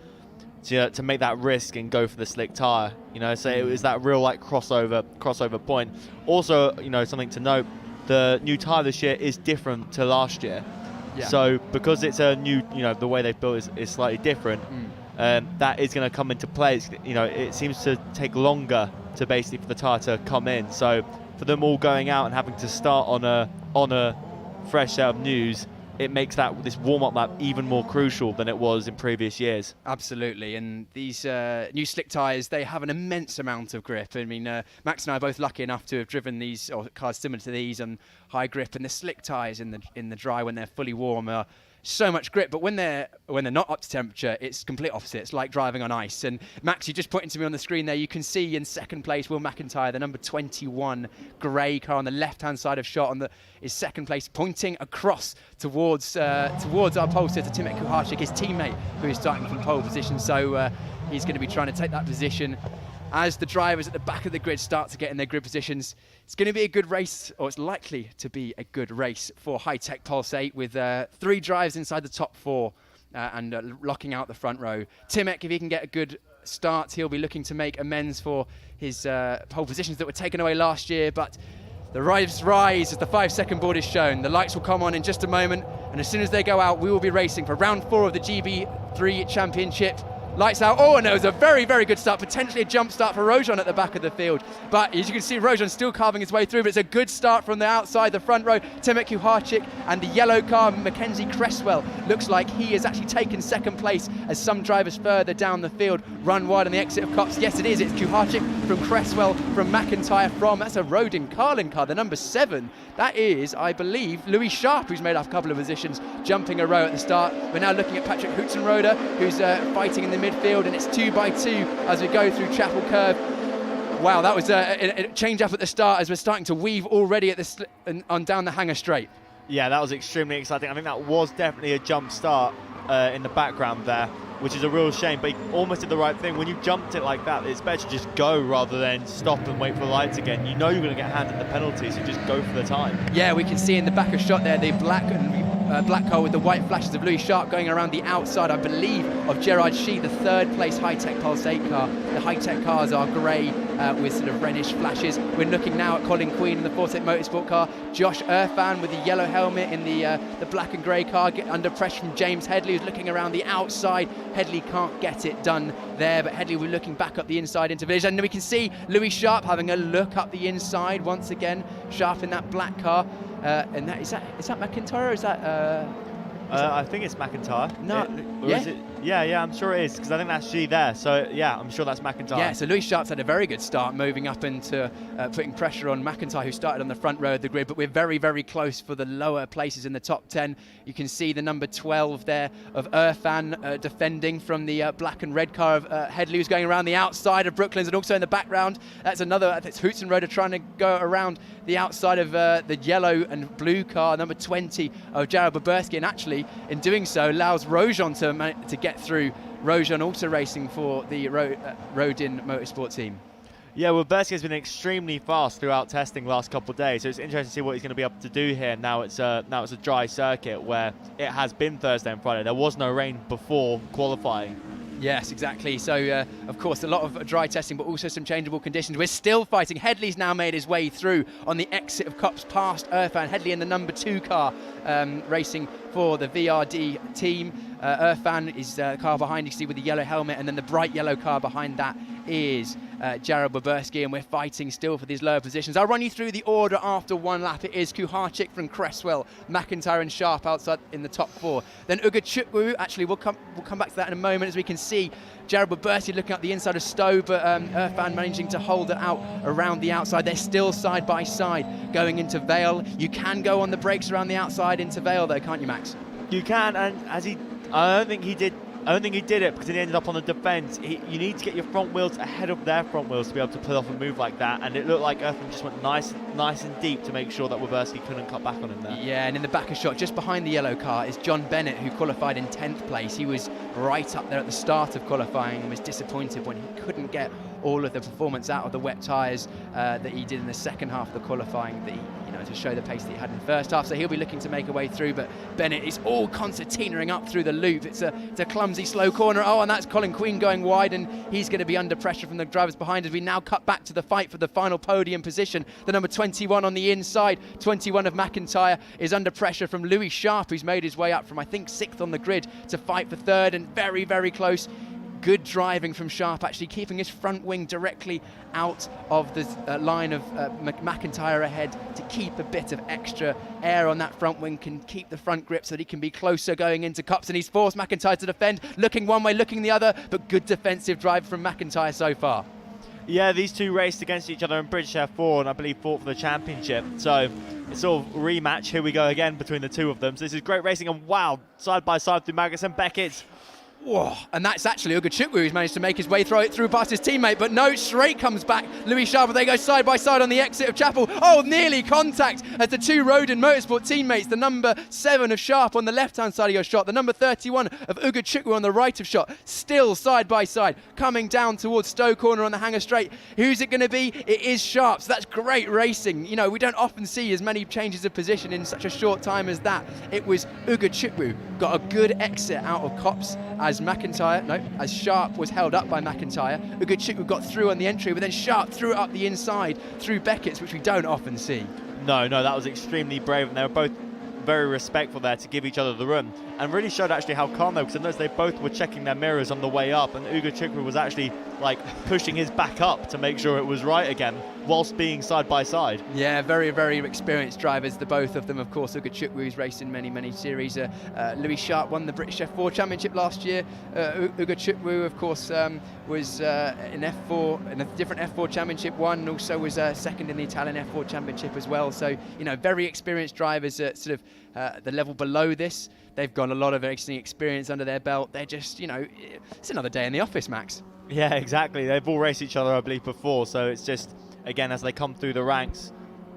to make that risk and go for the slick tyre. You know, so it was that real like crossover point. Also, you know, something to note, the new tyre this year is different to last year. Yeah. So because it's a new, you know, the way they've built is slightly different, that is going to come into play. You know, it seems to take longer to basically for the tyre to come in. So for them all going out and having to start on a fresh set of news, it makes this warm-up lap even more crucial than it was in previous years. Absolutely, and these new slick tyres, they have an immense amount of grip. I mean, Max and I are both lucky enough to have driven these, or cars similar to these, on high grip, and the slick tyres in the dry when they're fully warm are so much grip, but when they're not up to temperature, it's complete opposite. It's like driving on ice. And Max, you just pointing to me on the screen there, you can see in second place Will McIntyre, the number 21 grey car on the left-hand side of shot, is second place, pointing across towards our pole sitter Timek Kuharczyk, his teammate, who is starting from pole position. So he's going to be trying to take that position. As the drivers at the back of the grid start to get in their grid positions, it's going to be a good race, or it's likely to be a good race for high-tech Pulsate, with 3 drives inside the top 4 and locking out the front row. Timek, if he can get a good start, he'll be looking to make amends for his pole positions that were taken away last year, but the rise as the 5-second board is shown. The lights will come on in just a moment, and as soon as they go out, we will be racing for round 4 of the GB3 Championship. Lights out. Oh, and it was a very, very good start. Potentially a jump start for Rojan at the back of the field. But as you can see, Rojan still carving his way through, but it's a good start from the outside, the front row. Timek Kuharczyk and the yellow car, Mackenzie Cresswell, looks like he has actually taken second place as some drivers further down the field run wide on the exit of Copse. Yes, it is. It's Kuharczyk from Cresswell, from McIntyre, that's a Rodin Carlin car, the number 7. That is, I believe, Louis Sharp, who's made up a couple of positions, jumping a row at the start. We're now looking at Patrick Hutzenroder, who's fighting in the midfield, and it's 2 by 2 as we go through Chapel Curve. Wow, that was a change up at the start as we're starting to weave already at on down the Hanger Straight. Yeah, that was extremely exciting. I think that was definitely a jump start in the background there, which is a real shame, but he almost did the right thing. When you jumped it like that, it's better to just go rather than stop and wait for the lights again. You know you're going to get handed the penalty, so just go for the time. Yeah, we can see in the back of shot there the black car with the white flashes of Louis Sharp going around the outside, I believe, of Gerard Shee, the 3rd place high-tech Pulsate car. The high-tech cars are grey with sort of reddish flashes. We're looking now at Colin Queen in the Forsyth Motorsport car. Josh Irfan with the yellow helmet in the black and grey car, under pressure from James Headley, who's looking around the outside. Headley can't get it done there, but Headley will be looking back up the inside into Village. And we can see Louis Sharp having a look up the inside once again. Sharp in that black car. and is that McIntyre or is that? I think it's McIntyre. No, Or is it? Yeah, I'm sure it is, because I think that's G there. So yeah, I'm sure that's McIntyre. Yeah, so Louis Sharp's had a very good start, moving up into putting pressure on McIntyre, who started on the front row of the grid, but we're very, very close for the lower places in the top 10. You can see the number 12 there of Irfan defending from the black and red car of Headley, who's going around the outside of Brooklands, and also in the background, that's Hutzenroder trying to go around the outside of the yellow and blue car, number 20 of Jared Boberski, and actually, in doing so, allows Rojon to get through. Rojon also racing for the Rodin Motorsport team. Yeah, well, Boberski has been extremely fast throughout testing last couple of days, so it's interesting to see what he's going to be able to do here. Now it's a dry circuit where it has been Thursday and Friday. There was no rain before qualifying. Yes, exactly. So, of course, a lot of dry testing, but also some changeable conditions. We're still fighting. Headley's now made his way through on the exit of Copse past Irfan. Headley in the number 2 car, racing for the VRD team. Irfan is the car behind, you see, with the yellow helmet, and then the bright yellow car behind that is Jared Boberski, and we're fighting still for these lower positions. I'll run you through the order after one lap. It is Kuharczyk from Cresswell, McIntyre and Sharp outside in the top 4. Then Ugachukwu, actually we'll come back to that in a moment, as we can see Jared Boberski looking at the inside of Stowe, but Irfan managing to hold it out around the outside. They're still side by side going into Vale. You can go on the brakes around the outside into Vale though, can't you, Max? You can, and I don't think he did it, because he ended up on the defence. You need to get your front wheels ahead of their front wheels to be able to pull off a move like that, and it looked like Irfan just went nice and deep to make sure that Boberski couldn't cut back on him there. Yeah, and in the back of shot, just behind the yellow car, is John Bennett, who qualified in 10th place. He was right up there at the start of qualifying and was disappointed when he couldn't get all of the performance out of the wet tyres that he did in the second half of the qualifying, to show the pace that he had in the first half. So he'll be looking to make a way through, but Bennett is all concertinaing up through the loop. It's a clumsy, slow corner. Oh, and that's Colin Queen going wide, and he's going to be under pressure from the drivers behind as we now cut back to the fight for the final podium position. The number 21 on the inside, 21 of McIntyre, is under pressure from Louis Sharp, who's made his way up from, I think, 6th on the grid to fight for 3rd, and very, very close. Good driving from Sharp, actually keeping his front wing directly out of the line of McIntyre ahead to keep a bit of extra air on that front wing, can keep the front grip so that he can be closer going into Copse, and he's forced McIntyre to defend, looking one way, looking the other, but good defensive drive from McIntyre so far. Yeah, these two raced against each other in British F4 and I believe fought for the championship. So it's sort of rematch. Here we go again between the two of them. So this is great racing, and wow, side by side through Magnussen, Beckett. Whoa, and that's actually Ugachukwu who's managed to make his way through past his teammate, but no, straight comes back Louis Sharp. They go side by side on the exit of Chapel. Oh, nearly contact as the two Rodin Motorsport teammates, the number 7 of Sharp on the left-hand side of your shot, the number 31 of Ugachukwu on the right of shot, still side by side, coming down towards Stowe Corner on the Hanger Straight. Who's it going to be? It is Sharp, so that's great racing. You know, we don't often see as many changes of position in such a short time as that. It was Ugachukwu got a good exit out of Copse as Sharp was held up by McIntyre. Ugachukwu got through on the entry, but then Sharp threw it up the inside through Beckett's, which we don't often see. No, that was extremely brave, and they were both very respectful there to give each other the room, and really showed actually how calm they were, because I noticed they both were checking their mirrors on the way up, and Ugachukwu was actually like pushing his back up to make sure it was right again whilst being side by side. Yeah, very, very experienced drivers, the both of them. Of course, Ugachukwu raced in many series. Louis Sharp won the British F4 Championship last year. Ugachukwu, of course, was in F4, in a different F4 Championship, won, and also was second in the Italian F4 Championship as well. So, you know, very experienced drivers at sort of the level below this. They've got a lot of experience under their belt. They're just, you know, it's another day in the office, Max. Yeah, exactly. They've all raced each other, I believe, before. So it's just, again, as they come through the ranks,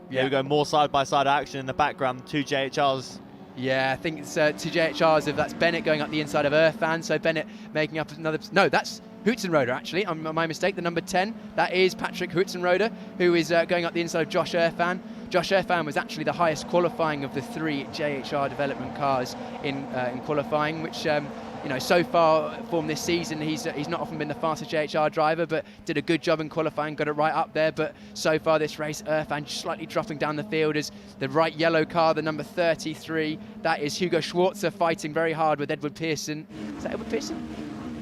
yeah, we go more side-by-side action in the background, two JHRs. Yeah, I think it's two JHRs. That's Bennett going up the inside of Irfan. So Bennett making up another... No, that's Hutzenroder, actually. My mistake. The number 10, that is Patrick Hutzenroder, who is going up the inside of Josh Irfan. Josh Irfan was actually the highest qualifying of the 3 JHR development cars in qualifying, which... you know, so far from this season, he's not often been the fastest JHR driver, but did a good job in qualifying, got it right up there. But so far this race, Irfan slightly dropping down the field as the right yellow car, the number 33, that is Hugo Schwarzer fighting very hard with Edward Pearson. Is that Edward Pearson?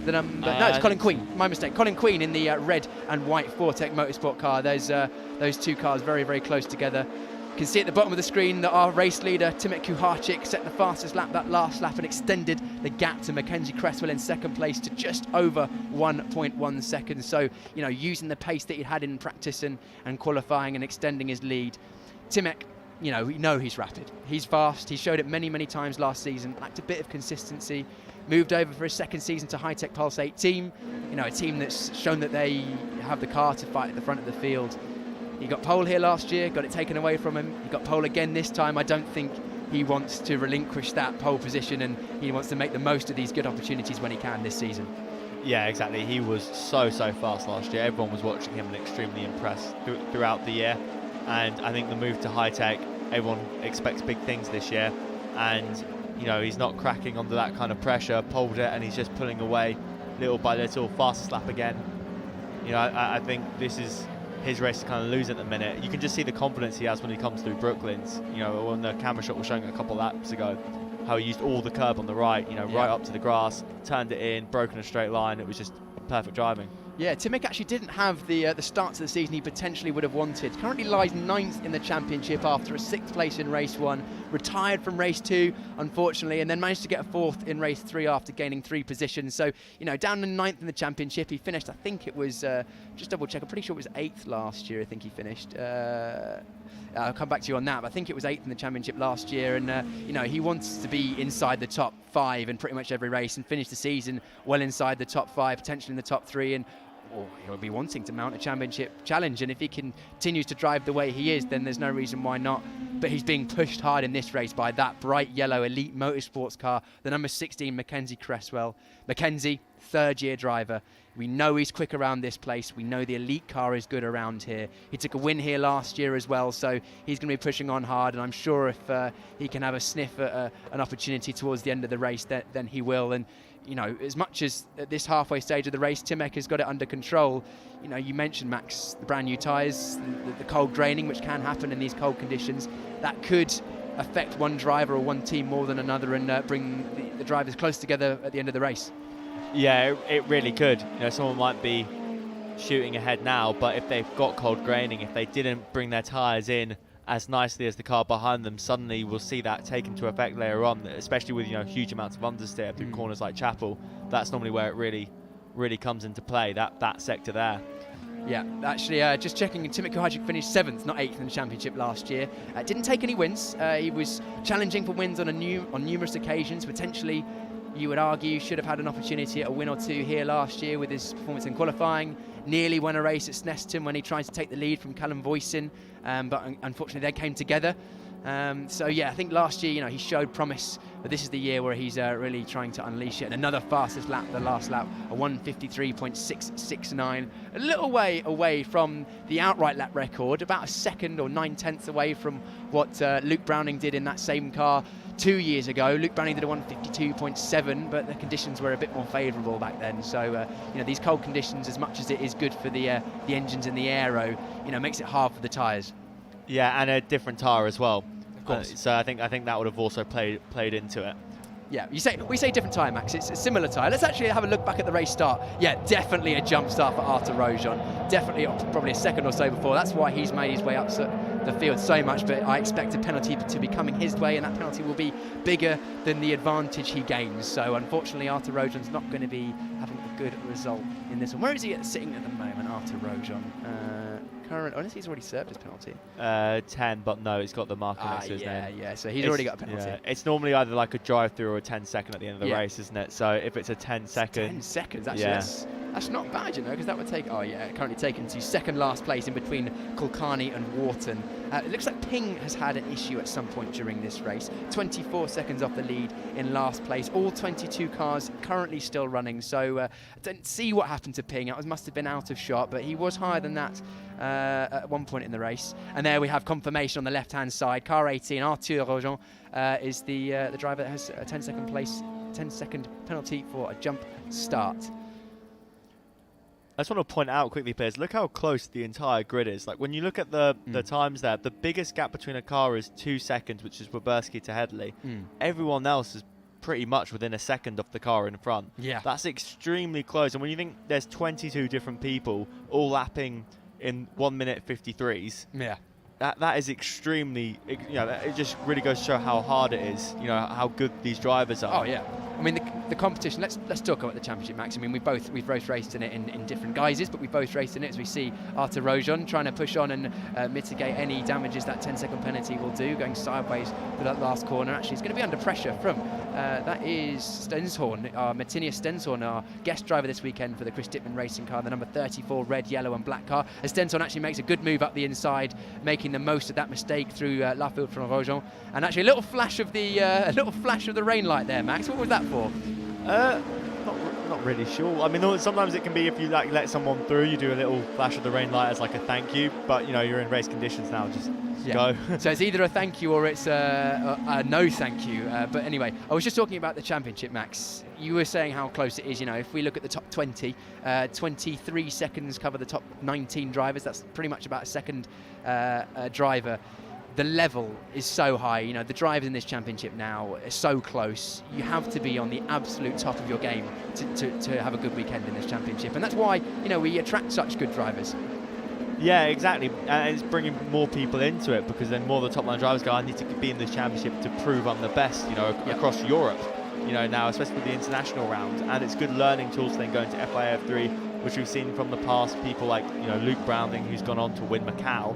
The number, no, it's Colin Queen, my mistake. Colin Queen in the red and white Fortec Motorsport car. Those two cars very, very close together. You can see at the bottom of the screen that our race leader, Timothy Kuharczyk, set the fastest lap that last lap and extended the gap to Mackenzie Cresswell in second place to just over 1.1 seconds. So, using the pace that he had in practice and qualifying and extending his lead. Timek, we know he's rapid. He's fast. He showed it many, many times last season. Lacked a bit of consistency. Moved over for his second season to High Tech Pulse 8 team. A team that's shown that they have the car to fight at the front of the field. He got pole here last year, got it taken away from him. He got pole again this time. I don't think he wants to relinquish that pole position, and he wants to make the most of these good opportunities when he can this season. Yeah, exactly. He was so fast last year. Everyone was watching him and extremely impressed throughout the year. And I think the move to high tech, everyone expects big things this year. And, he's not cracking under that kind of pressure, poled it, and he's just pulling away little by little. Fastest lap again. I think this is his race to kind of lose at the minute. You can just see the confidence he has when he comes through Brooklands. When the camera shot was showing a couple laps ago, how he used all the curb on the right, right up to the grass, turned it in, broken a straight line. It was just perfect driving. Yeah, Timek actually didn't have the start to the season he potentially would have wanted. Currently lies 9th in the championship after a 6th place in race 1. Retired from race 2, unfortunately, and then managed to get a 4th in race 3 after gaining 3 positions. So, down in 9th in the championship, he finished, I think it was, just double check, I'm pretty sure it was 8th last year, I think he finished. I'll come back to you on that, but I think it was 8th in the championship last year, and he wants to be inside the top 5 in pretty much every race and finish the season well inside the top 5, potentially in the top 3, and he'll be wanting to mount a championship challenge. And if he continues to drive the way he is, then there's no reason why not. But he's being pushed hard in this race by that bright yellow Elite Motorsports car, the number 16 Mackenzie Cresswell. Mackenzie, third-year driver. We know he's quick around this place. We know the Elite car is good around here. He took a win here last year as well, so he's going to be pushing on hard, and I'm sure if he can have a sniff at an opportunity towards the end of the race, then he will. And as much as at this halfway stage of the race, Timek has got it under control. You mentioned, Max, the brand new tyres, the cold draining, which can happen in these cold conditions. That could affect one driver or one team more than another and bring the drivers close together at the end of the race. Yeah, it really could. Someone might be shooting ahead now, but if they've got cold graining, if they didn't bring their tyres in as nicely as the car behind them, suddenly we'll see that take into effect later on, especially with huge amounts of understeer through corners like Chapel. That's normally where it really comes into play, that sector there. Yeah, actually, just checking, Timothy Kuharczyk finished 7th, not 8th in the championship last year. Didn't take any wins. He was challenging for wins on numerous occasions. Potentially, you would argue, should have had an opportunity at a win or two here last year with his performance in qualifying. Nearly won a race at Snetterton when he tried to take the lead from Callum Voisin, but unfortunately they came together. So yeah, I think last year, he showed promise, but this is the year where he's really trying to unleash it. And another fastest lap, the last lap, a 1:53.669, a little way away from the outright lap record, about a second or 9/10 away from what Luke Browning did in that same car 2 years ago. Luke Browning did a 1:52.7, but the conditions were a bit more favourable back then. So these cold conditions, as much as it is good for the engines and the aero, makes it hard for the tyres. Yeah, and a different tyre as well. Of course. So I think that would have also played into it. Yeah, we say different tyre, Max. It's a similar tyre. Let's actually have a look back at the race start. Yeah, definitely a jump start for Artur Rojon. Definitely probably a second or so before. That's why he's made his way up the field so much. But I expect a penalty to be coming his way, and that penalty will be bigger than the advantage he gains. So unfortunately, Artur Rojon's not going to be having a good result in this one. Where is he sitting at the moment, Artur Rojon? Honestly, he's already served his penalty. 10, but no, it's got the marker next to his name. Yeah, so he's already got a penalty. Yeah, it's normally either like a drive-through or a 10-second at the end of the race, isn't it? So if it's a 10-second... 10 seconds, actually, that's not bad, because that would take... Oh, yeah, currently taken to second last place in between Kulkarni and Wharton. It looks like Ping has had an issue at some point during this race. 24 seconds off the lead in last place. All 22 cars currently still running, so I don't see what happened to Ping. It must have been out of shot, but he was higher than that at one point in the race. And there we have confirmation on the left-hand side. Car 18, Artur Rojon, is the driver that has a 10-second penalty for a jump start. I just want to point out quickly, Piers, look how close the entire grid is. Like, when you look at the times there, the biggest gap between a car is 2 seconds, which is Waberski to Headley. Everyone else is pretty much within a second of the car in front. Yeah. That's extremely close. And when you think there's 22 different people all lapping in 1:53s, that is extremely, it just really goes to show how hard it is, how good these drivers are. Oh yeah, I mean the competition. Let's talk about the championship, Max. I mean we've both raced in it in different guises, but we've both raced in it as we see Arthur Rojon trying to push on and mitigate any damages that 10-second penalty will do, going sideways for that last corner. Actually, he's going to be under pressure from that is Stenshorn, Matthias Stenshorn, our guest driver this weekend for the Chris Dittman racing car, the number 34 red, yellow and black car. As Stenshorn actually makes a good move up the inside, making the most of that mistake through Laffield from Rojon. And actually a little flash of the rain light there, Max. What was that for? Not really sure. I mean, sometimes it can be if you let someone through, you do a little flash of the rain light as like a thank you. But you're in race conditions now, just go. So it's either a thank you or it's a no thank you. But anyway, I was just talking about the championship, Max. You were saying how close it is. If we look at the top 20, 23 seconds cover the top 19 drivers. That's pretty much about a second driver. The level is so high. The drivers in this championship now are so close. You have to be on the absolute top of your game to have a good weekend in this championship, and that's why we attract such good drivers. Yeah, exactly. And it's bringing more people into it, because then more of the top line drivers go, I need to be in this championship to prove I'm the best, across Europe, now, especially with the international round. And it's good learning tools to then go into FIF3, which we've seen from the past, people like, Luke Browning, who's gone on to win Macau.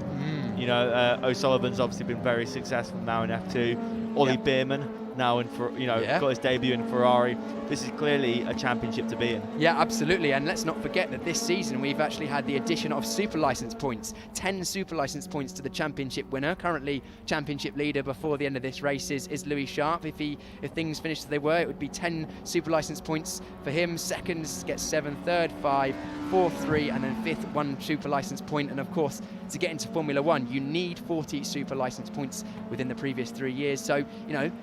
O'Sullivan's obviously been very successful now in F2. Ollie Bierman now got his debut in Ferrari. This is clearly a championship to be in. Yeah, absolutely. And let's not forget that this season we've actually had the addition of super license points. 10 super license points to the championship winner. Currently championship leader before the end of this race is Louis Sharp. If things finished as they were, it would be 10 super license points for him. Second gets 7, third 5, fourth 3, and then fifth 1 super license point. And of course, to get into Formula 1, you need 40 super license points within the previous 3 years. So,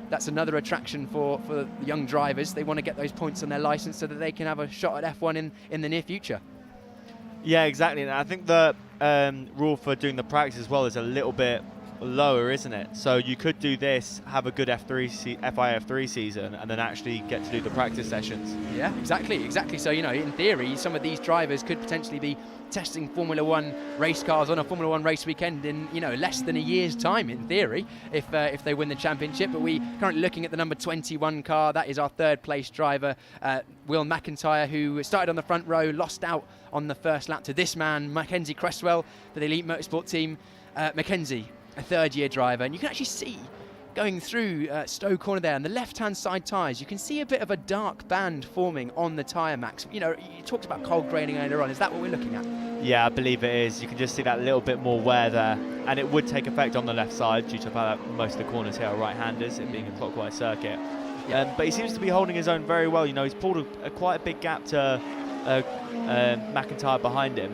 that's another attraction for the young drivers. They want to get those points on their license so that they can have a shot at F1 in the near future. Yeah, exactly. And I think the rule for doing the practice as well is a little bit lower, isn't it? So you could do this, have a good FIF3 season, and then actually get to do the practice sessions. Yeah, exactly. So, in theory, some of these drivers could potentially be testing Formula 1 race cars on a Formula 1 race weekend in, less than a year's time, in theory, if they win the championship. But we currently looking at the number 21 car. That is our third place driver, Will McIntyre, who started on the front row, lost out on the first lap to this man, Mackenzie Cresswell, for the Elite Motorsport team. Mackenzie, a third-year driver, and you can actually see going through Stowe Corner there, and the left-hand side tyres, you can see a bit of a dark band forming on the tyre, Max. You talked about cold graining earlier on. Is that what we're looking at? Yeah, I believe it is. You can just see that little bit more wear there, and it would take effect on the left side due to the fact that most of the corners here are right-handers, it being a clockwise circuit. Yeah. But he seems to be holding his own very well. He's pulled quite a big gap to McIntyre behind him,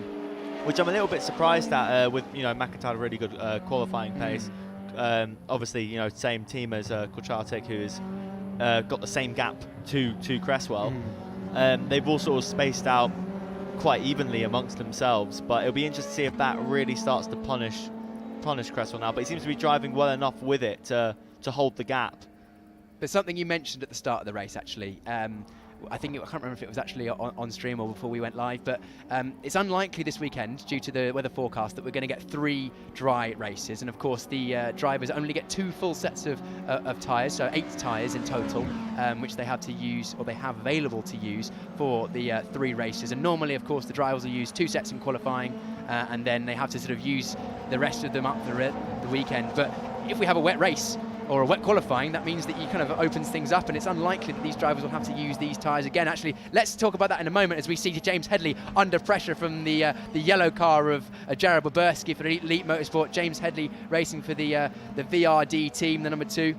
which I'm a little bit surprised at, with McIntyre really good qualifying pace. Obviously, same team as Kuchartek, who's got the same gap to Cresswell. They've all sort of spaced out quite evenly amongst themselves, but it'll be interesting to see if that really starts to punish Cresswell now. But he seems to be driving well enough with it to hold the gap. There's something you mentioned at the start of the race, actually. I can't remember if it was actually on stream or before we went live, but it's unlikely this weekend, due to the weather forecast, that we're going to get 3 dry races. And of course, the drivers only get 2 full sets of tyres, so 8 tyres in total, which they have to use, or they have available to use, for the 3 races. And normally, of course, the drivers will use 2 sets in qualifying, and then they have to sort of use the rest of them up for the weekend. But if we have a wet race, or a wet qualifying, that means that you kind of opens things up, and it's unlikely that these drivers will have to use these tyres again. Actually, let's talk about that in a moment as we see James Headley under pressure from the yellow car of Jared Boberski for Elite Motorsport. James Headley racing for the VRD team, the number 2.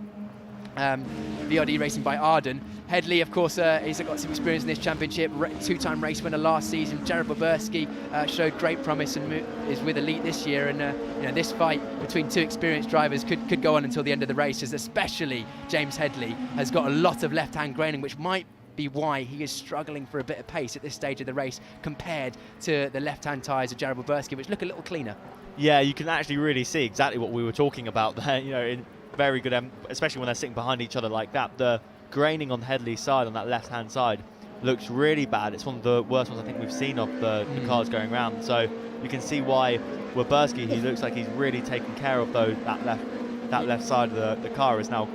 VRD racing by Arden. Headley, of course, he's got some experience in this championship, 2-time race winner last season. Jared Boberski showed great promise and is with Elite this year. And this fight between 2 experienced drivers could go on until the end of the race, as especially James Headley has got a lot of left-hand graining, which might be why he is struggling for a bit of pace at this stage of the race compared to the left-hand tyres of Jared Boberski, which look a little cleaner. Yeah, you can actually really see exactly what we were talking about there. In very good, especially when they're sitting behind each other like that. The graining on Headley's side, on that left-hand side, looks really bad. It's one of the worst ones I think we've seen of the cars going around. So you can see why Weberski, he looks like he's really taken care of that left side of the car is now.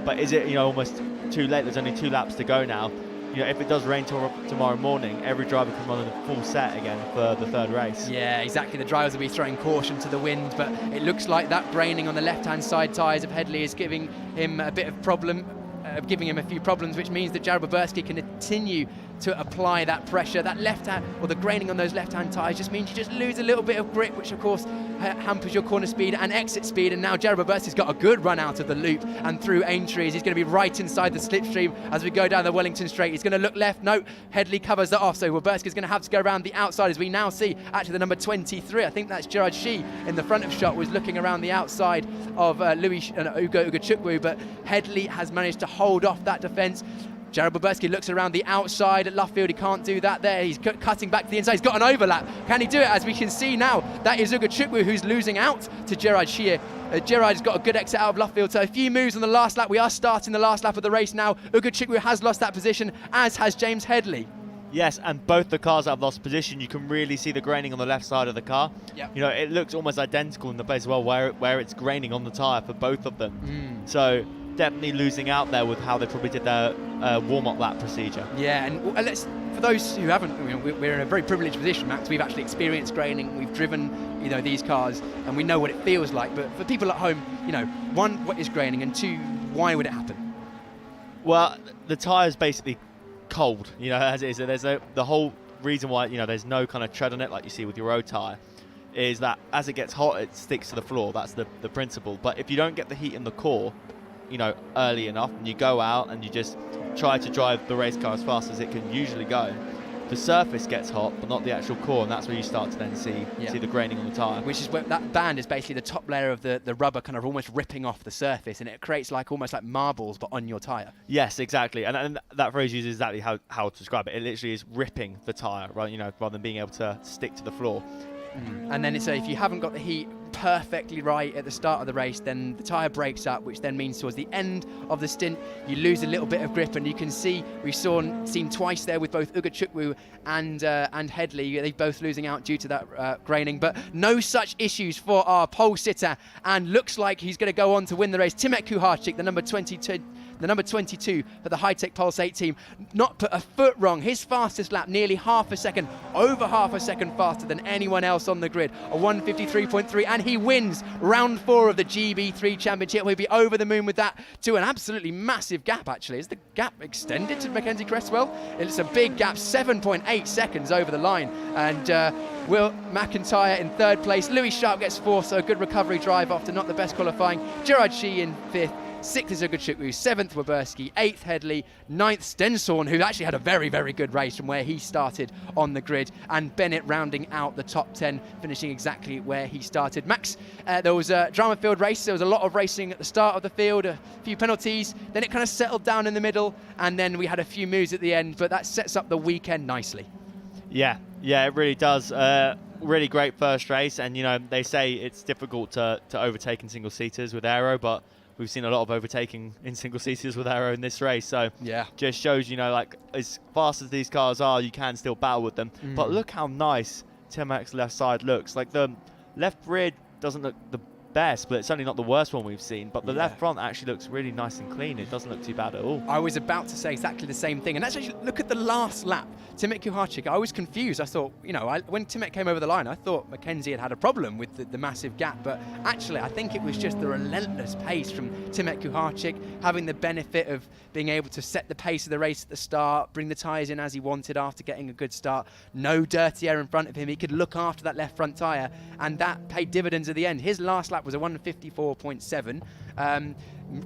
But is it, almost too late? There's only 2 laps to go now. If it does rain tomorrow morning, every driver can run in a full set again for the 3rd race. Yeah, exactly. The drivers will be throwing caution to the wind, but it looks like that braining on the left-hand side tyres of Headley is giving him a bit of problem, giving him a few problems, which means that Jared Weberski can continue to apply that pressure. That left-hand, or the graining on those left-hand tyres just means you just lose a little bit of grip, which of course hampers your corner speed and exit speed. And now Jared Weberski's got a good run out of the loop and through Aintries. He's going to be right inside the slipstream as we go down the Wellington Straight. He's going to look left. No, Headley covers that off, so Weberski's going to have to go around the outside, as we now see actually the number 23. I think that's Gerard Shee in the front of shot, was looking around the outside of Louis Ugo Chukwu, but Headley has managed to hold off that defence. Jared Weberski looks around the outside at Luffield. He can't do that there. He's cutting back to the inside. He's got an overlap. Can he do it? As we can see now, that is Ugo Chukwu who's losing out to Gerard Shee. Gerard's got a good exit out of Luffield. So a few moves on the last lap. We are starting the last lap of the race now. Ugo Chukwu has lost that position, as has James Headley. Yes, and both the cars have lost position. You can really see the graining on the left side of the car. Yep. It looks almost identical in the place as well, where it's graining on the tyre for both of them. So definitely losing out there with how they probably did their warm-up lap procedure. Yeah, and for those who haven't, we're in a very privileged position, Max. We've actually experienced graining. We've driven, these cars, and we know what it feels like. But for people at home, one, what is graining, and 2, why would it happen? Well, the tyre's basically cold, as it is. There's the whole reason why, there's no kind of tread on it like you see with your road tyre, is that as it gets hot, it sticks to the floor. That's the principle. But if you don't get the heat in the core, early enough, and you go out and you just try to drive the race car as fast as it can usually go, the surface gets hot, but not the actual core, and that's where you start to then see the graining on the tyre. Which is where that band is basically the top layer of the rubber kind of almost ripping off the surface, and it creates almost like marbles, but on your tyre. Yes, exactly, and that phrase uses exactly how to describe it. It literally is ripping the tyre, right? Rather than being able to stick to the floor. And then if you haven't got the heat perfectly right at the start of the race, then the tyre breaks up, which then means towards the end of the stint you lose a little bit of grip. And you can see we've seen twice there with both Ugo Chukwu and Headley. They're both losing out due to that graining, but no such issues for our pole sitter, and looks like he's going to go on to win the race. Timet Kuharczyk, the number 22 for the High-Tech Pulse 8 team, not put a foot wrong. His fastest lap, nearly half a second, over half a second faster than anyone else on the grid, a 1:53.3, and he wins round 4 of the GB3 Championship. We'll be over the moon with that, to an absolutely massive gap, actually. Is the gap extended to Mackenzie Cresswell? It's a big gap, 7.8 seconds over the line, and Will McIntyre in 3rd place. Louis Sharp gets 4th, so a good recovery drive after not the best qualifying. Gerard Shee in 5th. 6th is Ugo Chukwu, 7th Weberski, 8th Headley, 9th Stensorn, who actually had a very, very good race from where he started on the grid, and Bennett rounding out the top 10, finishing exactly where he started. Max, there was a drama-filled race. There was a lot of racing at the start of the field, a few penalties, then it kind of settled down in the middle, and then we had a few moves at the end, but that sets up the weekend nicely. Yeah, it really does. Really great first race, and they say it's difficult to overtake in single-seaters with aero, but we've seen a lot of overtaking in single-seaters with aero in this race, so just shows, as fast as these cars are, you can still battle with them. But look how nice Timek's left side looks. Like, the left rear doesn't look the best, but it's certainly not the worst one we've seen. But the left front actually looks really nice and clean. It doesn't look too bad at all. I was about to say exactly the same thing. And actually, look at the last lap. Timet Kuharczyk, I was confused. I thought, when Timet came over the line, I thought Mackenzie had had a problem with the massive gap. But actually, I think it was just the relentless pace from Timet Kuharczyk, having the benefit of being able to set the pace of the race at the start, bring the tyres in as he wanted after getting a good start. No dirty air in front of him. He could look after that left front tyre, and that paid dividends at the end. His last lap was a 1:54.7.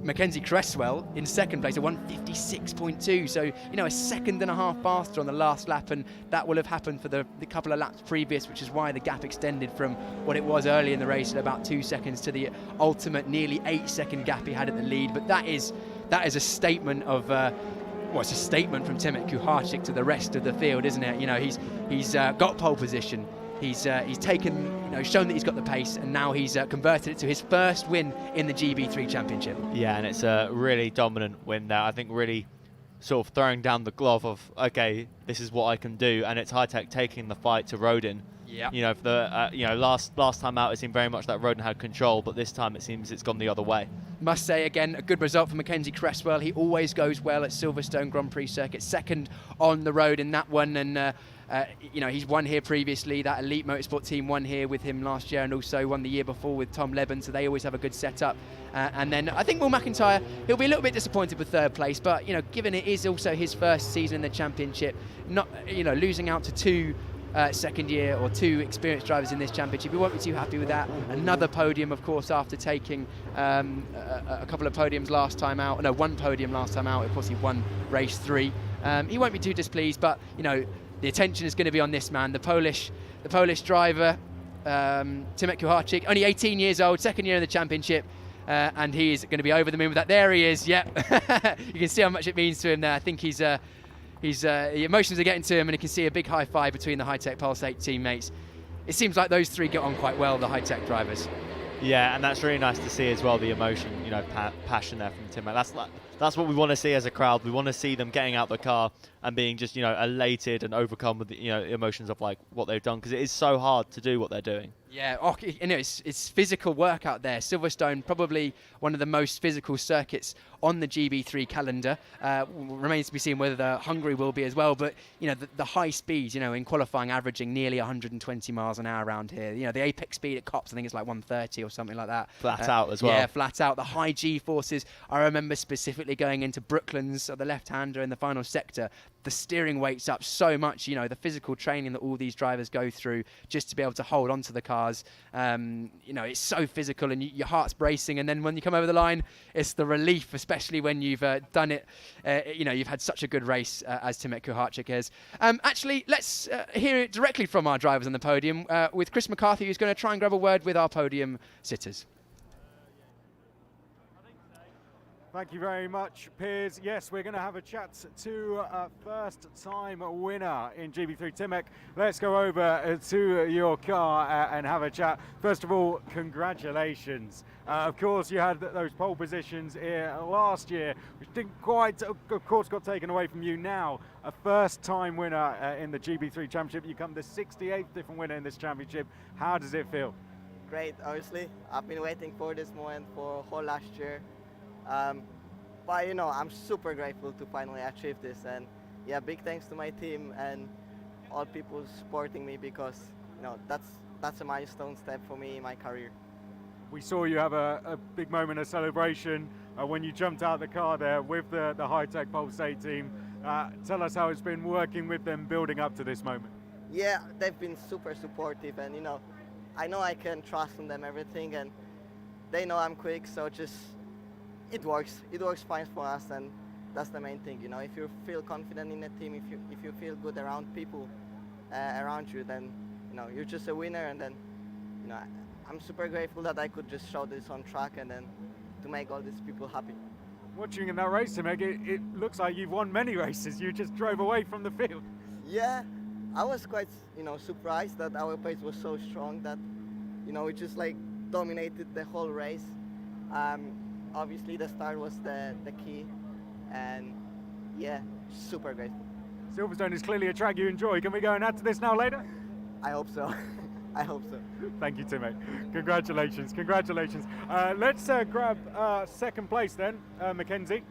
Mackenzie Cresswell in 2nd place, a 1:56.2. So, a second and a half faster on the last lap, and that will have happened for the couple of laps previous, which is why the gap extended from what it was early in the race at about 2 seconds to the ultimate nearly 8-second gap he had at the lead. But that is a statement of it's a statement from Timet Kuharczyk to the rest of the field, isn't it? He's got pole position. He's taken, shown that he's got the pace, and now he's converted it to his first win in the GB3 Championship. Yeah, and it's a really dominant win there. I think really sort of throwing down the glove of, okay, this is what I can do, and it's High-Tech taking the fight to Rodin. Yeah. You know, for the last time out, it seemed very much that Rodin had control, but this time it seems it's gone the other way. Must say again, a good result for Mackenzie Cresswell. He always goes well at Silverstone Grand Prix circuit, second on the road in that one, and he's won here previously. That Elite Motorsport team won here with him last year, and also won the year before with Tom Leben, so they always have a good setup. And then I think Will McIntyre, he'll be a little bit disappointed with third place, but given it is also his first season in the championship, not losing out to two second year or two experienced drivers in this championship, he won't be too happy with that. Another podium, of course, after taking a couple of podiums last time out. No, one podium last time out. Of course, he won race 3. He won't be too displeased, but the attention is going to be on this man, the Polish driver, Timek Kuharczyk, only 18 years old, second year in the championship, and he is going to be over the moon with that. There he is. Yep. You can see how much it means to him there. I think the emotions are getting to him, and you can see a big high five between the High-Tech Pulse 8 teammates. It seems like those three get on quite well, the High-Tech drivers. Yeah, and that's really nice to see as well, the emotion, passion there from Tim. That's what we want to see as a crowd. We want to see them getting out the car and being just, elated and overcome with the, emotions of like what they've done, because it is so hard to do what they're doing. Yeah, it's physical work out there. Silverstone, probably one of the most physical circuits on the GB3 calendar. Remains to be seen whether Hungary will be as well. But the high speeds, in qualifying, averaging nearly 120 miles an hour around here. The apex speed at Cops, I think it's like 130 or something like that. Flat out as well. Yeah, flat out. The high G forces. I remember specifically going into Brooklands, the left-hander in the final sector. The steering weight's up so much. The physical training that all these drivers go through just to be able to hold onto the cars. It's so physical, and your heart's bracing, and then when you come over the line, it's the relief, especially when you've done it. You've had such a good race as Timek Kuharczyk has. Actually, let's hear it directly from our drivers on the podium with Chris McCarthy, who's going to try and grab a word with our podium sitters. Thank you very much, Piers. Yes, we're going to have a chat to a first-time winner in GB3. Timek, let's go over to your car and have a chat. First of all, congratulations. Of course, you had those pole positions here last year, which didn't quite, of course, got taken away from you. Now, a first-time winner in the GB3 Championship. You come the 68th different winner in this championship. How does it feel? Great, obviously. I've been waiting for this moment for whole last year. But I'm super grateful to finally achieve this, and yeah, big thanks to my team and all people supporting me, because that's a milestone step for me in my career. We saw you have a big moment of celebration when you jumped out the car there with the High-Tech Pulse 8 team. Tell us how it's been working with them building up to this moment. Yeah, they've been super supportive, and I know I can trust on them everything, and they know I'm quick, so just it works fine for us, and that's the main thing. If you feel confident in a team, if you feel good around people around you, then you're just a winner. And then I'm super grateful that I could just show this on track and then to make all these people happy. Watching in that race, Timek, it looks like you've won many races. You just drove away from the field. Yeah, I was quite surprised that our pace was so strong that we just dominated the whole race. Obviously, the start was the key, and yeah, super grateful. Silverstone is clearly a track you enjoy. Can we go and add to this now later? I hope so. I hope so. Thank you, Timek. Congratulations. Let's grab second place then, Mackenzie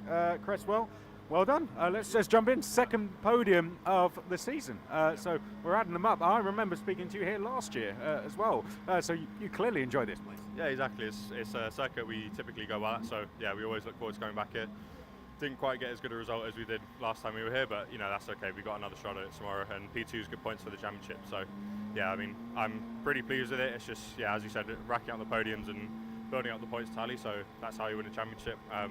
Cresswell. Well done. Let's just jump in. Second podium of the season. So we're adding them up. I remember speaking to you here last year as well. So you clearly enjoy this place. Yeah, exactly. It's a circuit we typically go well at. So yeah, we always look forward to going back here. Didn't quite get as good a result as we did last time we were here, but that's okay. We got another shot at it tomorrow, and P2 is good points for the championship. So yeah, I mean, I'm pretty pleased with it. It's just, yeah, as you said, racking up the podiums and building up the points tally. So that's how you win a championship. I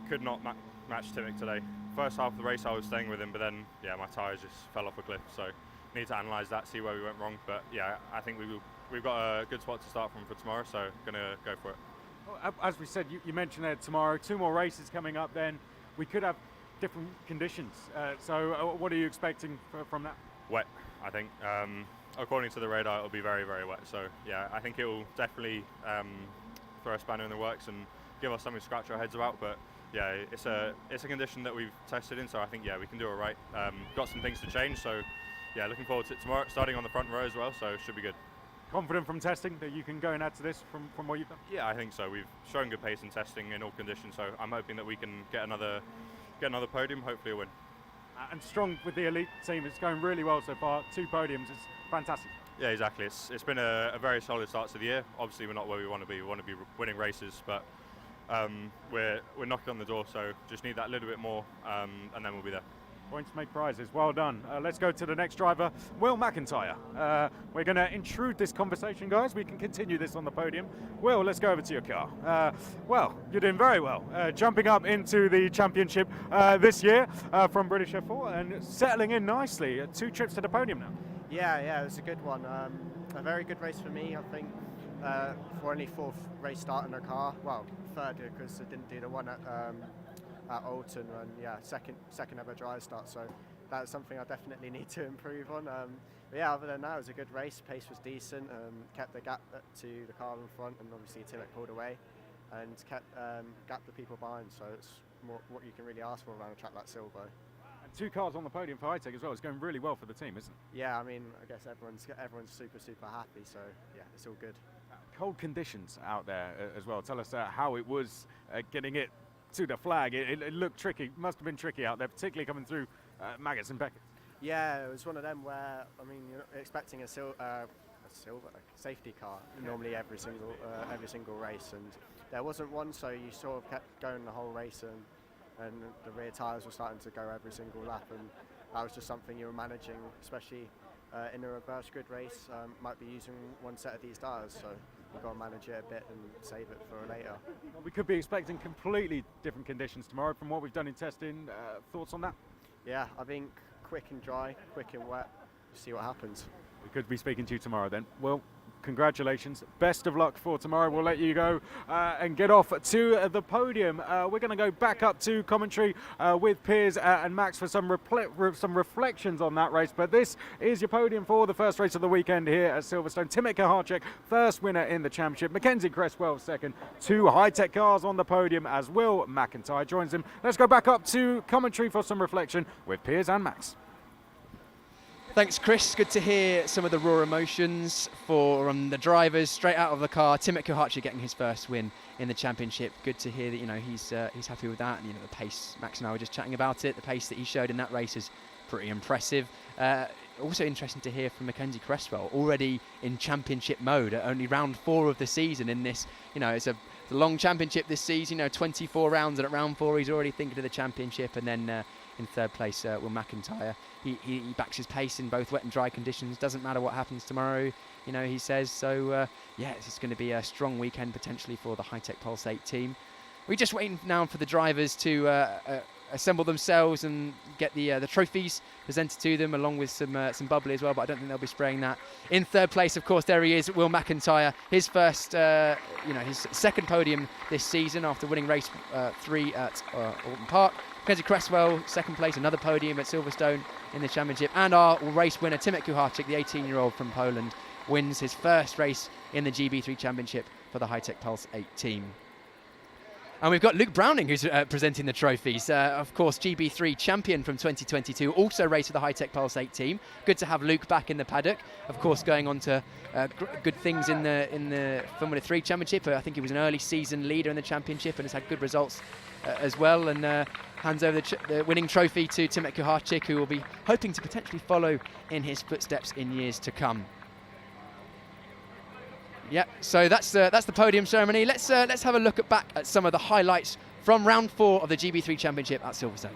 could not match Timek today. First half of the race I was staying with him, but then yeah, my tyres just fell off a cliff, so need to analyse that, see where we went wrong. But yeah, I think we've got a good spot to start from for tomorrow, so gonna go for it. Well, as we said, you mentioned there tomorrow, 2 more races coming up, then we could have different conditions. So what are you expecting from that? Wet, I think. According to the radar, it'll be very, very wet. So yeah, I think it will definitely throw a spanner in the works and give us something to scratch our heads about. But yeah, it's a condition that we've tested in, so I think yeah we can do it right. Got some things to change, so yeah, looking forward to it tomorrow. Starting on the front row as well, so it should be good. Confident from testing that you can go and add to this from what you've done? Yeah, I think so. We've shown good pace in testing in all conditions, so I'm hoping that we can get another podium, hopefully a win. And strong with the elite team. It's going really well so far. 2 podiums. It's fantastic. Yeah, exactly. It's been a very solid start to the year. Obviously, we're not where we want to be. We want to be winning races, but we're knocking on the door. So just need that little bit more, and then we'll be there. Points make prizes. Well done. Let's go to the next driver, Will McIntyre. We're going to intrude this conversation, guys. We can continue this on the podium. Will, let's go over to your car. Well, you're doing very well. Jumping up into the championship this year from British F4 and settling in nicely. 2 trips to the podium now. Yeah, it was a good one. A very good race for me, I think. For only 4th race start in the car. Well, 3rd because I didn't do the one at Alton, and yeah, second ever dry start. So that's something I definitely need to improve on. But yeah, other than that, it was a good race. Pace was decent. Kept the gap to the car in front, and obviously Timmett pulled away, and kept gapped the people behind. So it's more what you can really ask for around a track like Silverstone. 2 cars on the podium for Hi-Tech as well. It's going really well for the team, isn't it? Yeah, I mean, I guess everyone's super happy. So yeah, it's all good. Cold conditions out there as well. Tell us how it was getting it to the flag. It looked tricky. Must have been tricky out there, particularly coming through Maggots and Beckett. Yeah, it was one of them where, I mean, you're expecting a safety car normally every single race, and there wasn't one, so you sort of kept going the whole race, and the rear tyres were starting to go every single lap, and that was just something you were managing, especially in a reverse grid race. Might be using one set of these tyres, so you've got to manage it a bit and save it for later. Well, we could be expecting completely different conditions tomorrow from what we've done in testing. Thoughts on that? Yeah, I think quick and dry, quick and wet. See what happens. We could be speaking to you tomorrow then. Well, congratulations. Best of luck for tomorrow. We'll let you go and get off to the podium. We're going to go back up to commentary with Piers and Max for some reflections on that race. But this is your podium for the first race of the weekend here at Silverstone. Timothy Kuharczyk, first winner in the championship. Mackenzie Cresswell, second. 2 Hi-Tech cars on the podium as Will McIntyre joins him. Let's go back up to commentary for some reflection with Piers and Max. Thanks, Chris. Good to hear some of the raw emotions from the drivers straight out of the car. Timothy Kuharczyk getting his first win in the championship. Good to hear that he's happy with that. And the pace, Max and I were just chatting about it. The pace that he showed in that race is pretty impressive. Also interesting to hear from Mackenzie Cresswell, already in championship mode at only round 4 of the season. In this, it's a long championship this season. 24 rounds, and at round 4 he's already thinking of the championship. And then in 3rd place, Will McIntyre. He backs his pace in both wet and dry conditions. Doesn't matter what happens tomorrow, he says. So, it's going to be a strong weekend potentially for the Hi-Tech Pulse 8 team. We're just waiting now for the drivers to assemble themselves and get the trophies presented to them, along with some bubbly as well, but I don't think they'll be spraying that. In 3rd place, of course, there he is, Will McIntyre. His first, his 2nd podium this season after winning race 3 at Alton Park. Mackenzie Cresswell, 2nd place, another podium at Silverstone in the championship. And our race winner, Timothy Kuharczyk, the 18-year-old from Poland, wins his first race in the GB3 Championship for the Hi-Tech Pulse 8 team. And we've got Luke Browning, who's presenting the trophies. Of course, GB3 champion from 2022, also raced with the Hi-Tech Pulse 8 team. Good to have Luke back in the paddock. Of course, going on to good things in the Formula 3 Championship. I think he was an early season leader in the championship and has had good results as well. And hands over the winning trophy to Timothy Kuharczyk, who will be hoping to potentially follow in his footsteps in years to come. Yeah, so that's the podium ceremony. Let's have a look back at some of the highlights from round 4 of the GB3 Championship at Silverstone.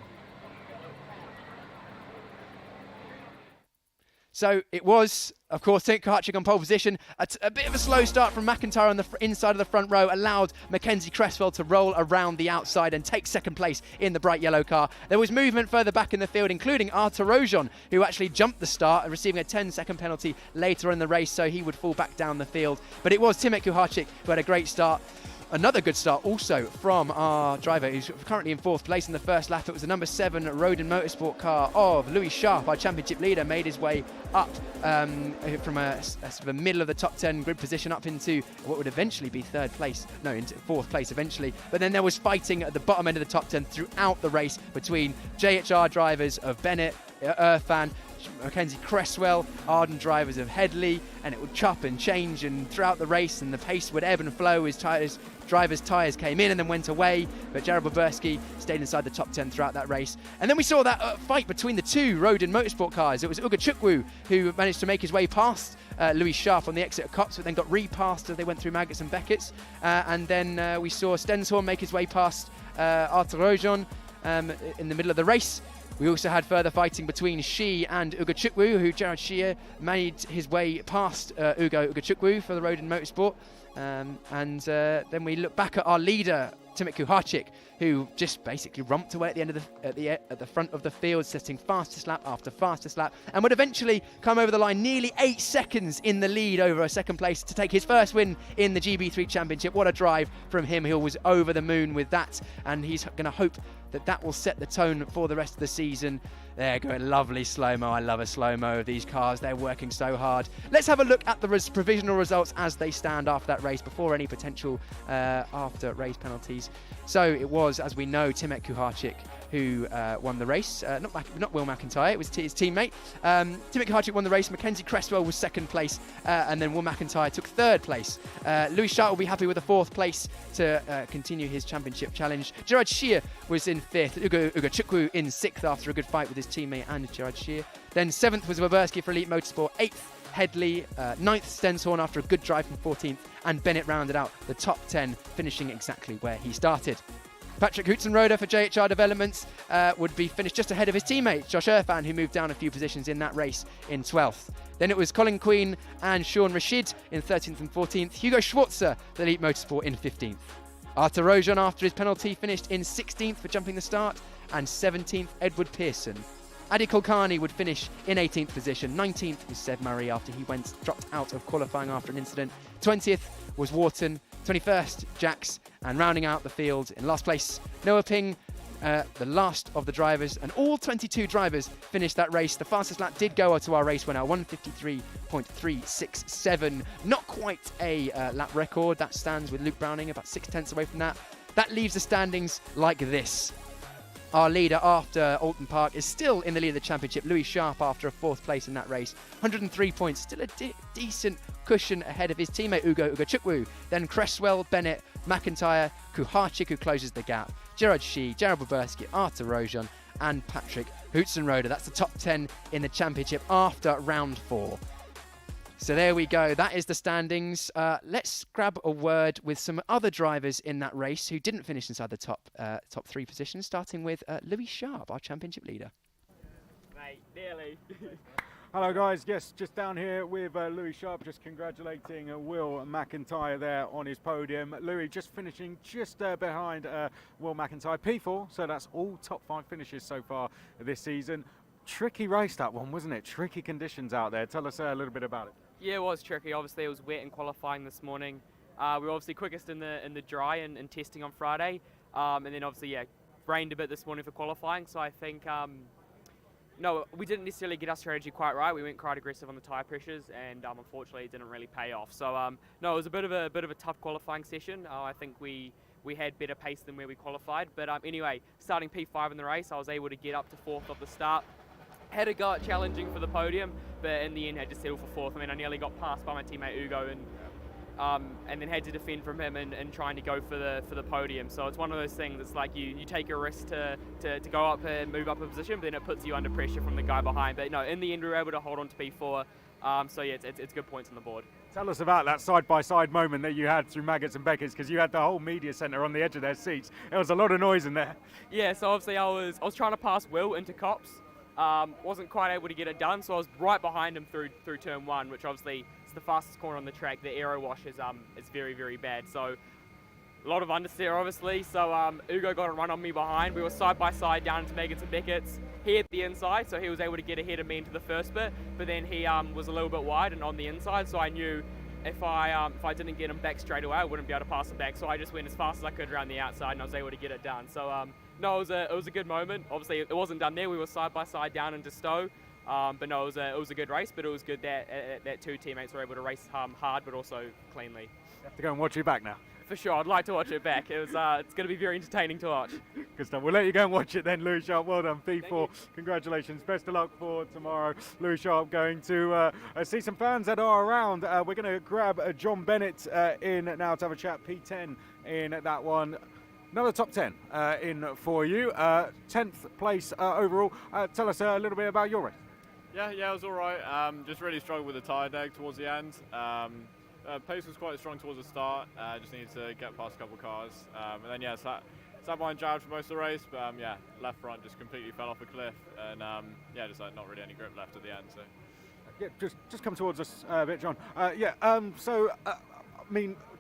So it was, of course, Timothy Kuharczyk on pole position. A bit of a slow start from McIntyre on the inside of the front row allowed Mackenzie Cresswell to roll around the outside and take 2nd place in the bright yellow car. There was movement further back in the field, including Artur Rojon, who actually jumped the start, receiving a 10-second penalty later in the race, so he would fall back down the field. But it was Timothy Kuharczyk who had a great start. Another good start also from our driver, who's currently in 4th place in the first lap. It was the number 7 Roden Motorsport car of Louis Sharp, our championship leader, made his way up from a sort of a middle of the top 10 grid position up into what would eventually be into 4th place eventually. But then there was fighting at the bottom end of the top 10 throughout the race between JHR drivers of Bennett, Irfan, Mackenzie Cresswell, Arden drivers of Headley, and it would chop and change and throughout the race, and the pace would ebb and flow as drivers' tyres came in and then went away, but Jared Boberski stayed inside the top 10 throughout that race. And then we saw that fight between the 2 Roden Motorsport cars. It was Uga Chukwu who managed to make his way past Louis Sharp on the exit of Cops, but then got repassed as they went through Maggots and Beckett's. And then we saw Stenshorn make his way past Arthur Rojon in the middle of the race. We also had further fighting between Shi and Uga Chukwu, who Gerard Shea made his way past Uga Chukwu for the Roden Motorsport. And then we look back at our leader, Timot Kuharczyk, who just basically romped away at the end of at the front of the field, setting fastest lap after fastest lap, and would eventually come over the line nearly 8 seconds in the lead over a second place to take his first win in the GB3 Championship. What a drive from him. He was over the moon with that, and he's going to hope that will set the tone for the rest of the season. There, going lovely slow-mo. I love a slow-mo of these cars. They're working so hard. Let's have a look at the provisional results as they stand after that race, before any potential after race penalties. So it was, as we know, Timot Kuharczyk who won the race. Not Will McIntyre, it was his teammate. Timot Kuharczyk won the race. Mackenzie Cresswell was 2nd place, and then Will McIntyre took 3rd place. Louis Sharp will be happy with a 4th place to continue his championship challenge. Gerard Shea was in 5th. Uga Chukwu in 6th after a good fight with his teammate and Gerard Shea. Then 7th was Boberski for Elite Motorsport. 8th, Headley. 9th, Stenshorn after a good drive from 14th. And Bennett rounded out the top 10, finishing exactly where he started. Patrick Hutzenroder for JHR Developments would be finished just ahead of his teammate, Josh Irfan, who moved down a few positions in that race in 12th. Then it was Colin Queen and Sean Rashid in 13th and 14th. Hugo Schwarzer, the Elite Motorsport, in 15th. Arthur Rojon, after his penalty, finished in 16th for jumping the start, and 17th, Edward Pearson. Adi Kulkarni would finish in 18th position. 19th was Seb Murray after he dropped out of qualifying after an incident. 20th was Wharton. 21st, Jax, and rounding out the field in last place, Noah Ping, the last of the drivers, and all 22 drivers finished that race. The fastest lap did go to our race winner, 1:53.367. Not quite a lap record. That stands with Luke Browning about 6/10 away from that. That leaves the standings like this. Our leader after Alton Park is still in the lead of the championship, Louis Sharp, after a 4th place in that race. 103 points, still a decent cushion ahead of his teammate Uga Chukwu. Then Cresswell, Bennett, McIntyre, Kuharczyk, who closes the gap. Gerard Shea, Jared Boberski, Arthur Rojon, and Patrick Hutzenroder. That's the top 10 in the championship after round 4. So there we go. That is the standings. Let's grab a word with some other drivers in that race who didn't finish inside the top 3 positions, starting with Louis Sharp, our championship leader. Mate, nearly. Hello guys, yes, just down here with Louis Sharp, just congratulating Will McIntyre there on his podium. Louis just finishing just behind Will McIntyre, P4, so that's all top 5 finishes so far this season. Tricky race that one, wasn't it? Tricky conditions out there. Tell us a little bit about it. Yeah, it was tricky. Obviously, it was wet in qualifying this morning. We were obviously quickest in the dry and testing on Friday, and then obviously rained a bit this morning for qualifying. So I think no, we didn't necessarily get our strategy quite right. We went quite aggressive on the tyre pressures, and unfortunately, it didn't really pay off. So no, it was a bit of a tough qualifying session. I think we had better pace than where we qualified. But anyway, starting P5 in the race, I was able to get up to 4th off the start. Had a go at challenging for the podium, but in the end had to settle for 4th. I mean, I nearly got passed by my teammate Ugo, and then had to defend from him and trying to go for the podium. So it's one of those things. It's like you take a risk to go up and move up a position, but then it puts you under pressure from the guy behind. But no, in the end we were able to hold on to P4. So yeah, it's good points on the board. Tell us about that side-by-side moment that you had through Maggots and Beckett's, because you had the whole media centre on the edge of their seats. There was a lot of noise in there. Yeah, so obviously I was trying to pass Will into Cops. Wasn't quite able to get it done, so I was right behind him through turn 1, which obviously is the fastest corner on the track. The aero wash is very, very bad. So a lot of understeer, obviously. So Ugo got a run on me behind. We were side by side down into Maggots and Beckett's. He hit the inside, so he was able to get ahead of me into the first bit. But then he was a little bit wide and on the inside, so I knew if I didn't get them back straight away, I wouldn't be able to pass them back. So I just went as fast as I could around the outside, and I was able to get it done. So no, it was a good moment. Obviously, it wasn't done there. We were side by side down into Stowe. But no, it was a good race. But it was good that two teammates were able to race hard, but also cleanly. You have to go and watch it back now. For sure, I'd like to watch it back. It's going to be very entertaining to watch. Good stuff. We'll let you go and watch it then, Louis Sharp. Well done, P4. Congratulations. Best of luck for tomorrow. Louis Sharp going to see some fans that are around. We're going to grab John Bennett in now to have a chat. P10 in that one. Another top 10 in for you. 10th place overall. Tell us a little bit about your race. Yeah, it was all right. Just really struggled with the tyre deg towards the end. Pace was quite strong towards the start. Just needed to get past a couple of cars. And then, sat behind Jared for most of the race. But, left front just completely fell off a cliff. And, just not really any grip left at the end. So. Yeah, just come towards us a bit, John.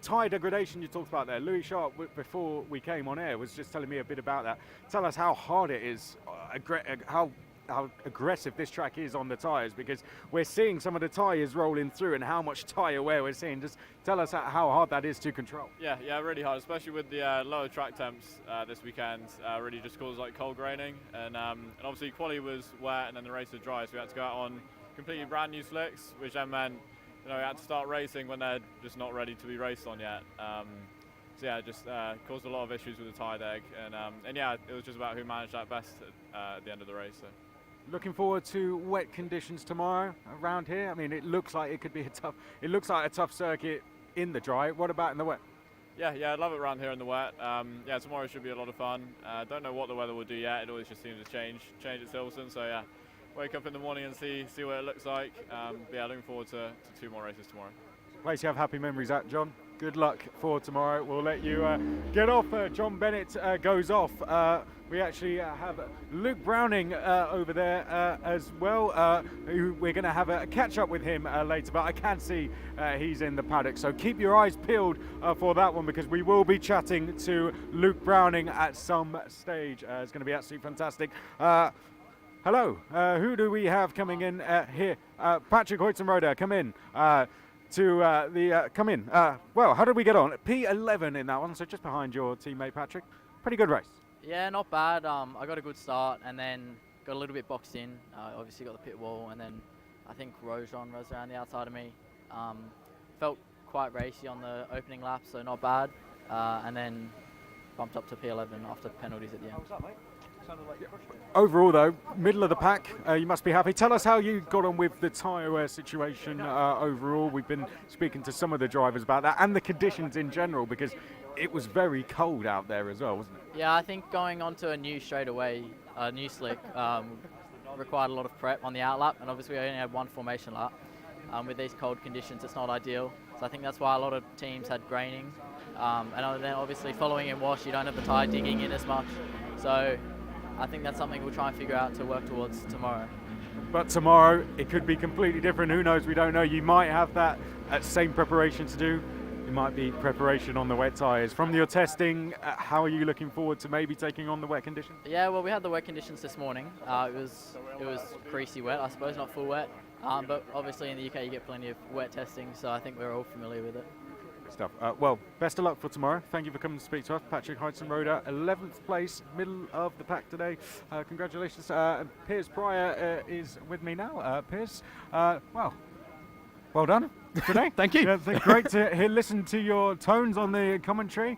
Tyre degradation you talked about there. Louis Sharp, before we came on air, was just telling me a bit about that. Tell us how hard it is, how aggressive this track is on the tyres, because we're seeing some of the tyres rolling through and how much tyre wear we're seeing. Just tell us how hard that is to control. Yeah, really hard, especially with the lower track temps this weekend. Really just caused like cold graining, and obviously quali was wet and then the race was dry, so we had to go out on completely brand new slicks, which then meant we had to start racing when they're just not ready to be raced on yet. Just caused a lot of issues with the tyre deg, and it was just about who managed that best at the end of the race. So. Looking forward to wet conditions tomorrow around here. I mean, it looks like it could be a tough circuit in the dry. What about in the wet? Yeah, I love it around here in the wet. Tomorrow should be a lot of fun. Don't know what the weather will do yet. It always just seems to change at Silverstone. So wake up in the morning and see what it looks like. Looking forward to 2 more races tomorrow. Place you have happy memories at, John. Good luck for tomorrow. We'll let you get off. John Bennett goes off. We actually have Luke Browning over there as well. Who we're going to have a catch up with him later, but I can see he's in the paddock. So keep your eyes peeled for that one, because we will be chatting to Luke Browning at some stage. It's going to be absolutely fantastic. Hello, who do we have coming in here? Patrick Hoytzenroder, come in. Come in. How did we get on? P11 in that one, so just behind your teammate Patrick. Pretty good race. Yeah, not bad. I got a good start and then got a little bit boxed in. Obviously got the pit wall, and then I think Rojan was around the outside of me. Felt quite racy on the opening lap, so not bad. And then bumped up to P11 after penalties at the end. How was that, mate? Overall, though, middle of the pack, you must be happy. Tell us how you got on with the tyre wear situation overall. We've been speaking to some of the drivers about that and the conditions in general, because it was very cold out there as well, wasn't it? Yeah, I think going onto a new straightaway, a new slick, required a lot of prep on the outlap, and obviously we only had one formation lap. With these cold conditions, it's not ideal. So I think that's why a lot of teams had graining. And then obviously following in wash, you don't have the tyre digging in as much. So I think that's something we'll try and figure out to work towards tomorrow. But tomorrow, it could be completely different. Who knows? We don't know. You might have that same preparation to do. It might be preparation on the wet tyres. From your testing, how are you looking forward to maybe taking on the wet conditions? Yeah, well, we had the wet conditions this morning. It was creasy wet, I suppose, not full wet. But obviously in the UK you get plenty of wet testing, so I think we're all familiar with it. Stuff. Best of luck for tomorrow. Thank you for coming to speak to us. Patrick Hoytzenroder, 11th place, middle of the pack today. Congratulations. Piers Pryor is with me now. Piers, well done today. Thank you. Great to listen to your tones on the commentary.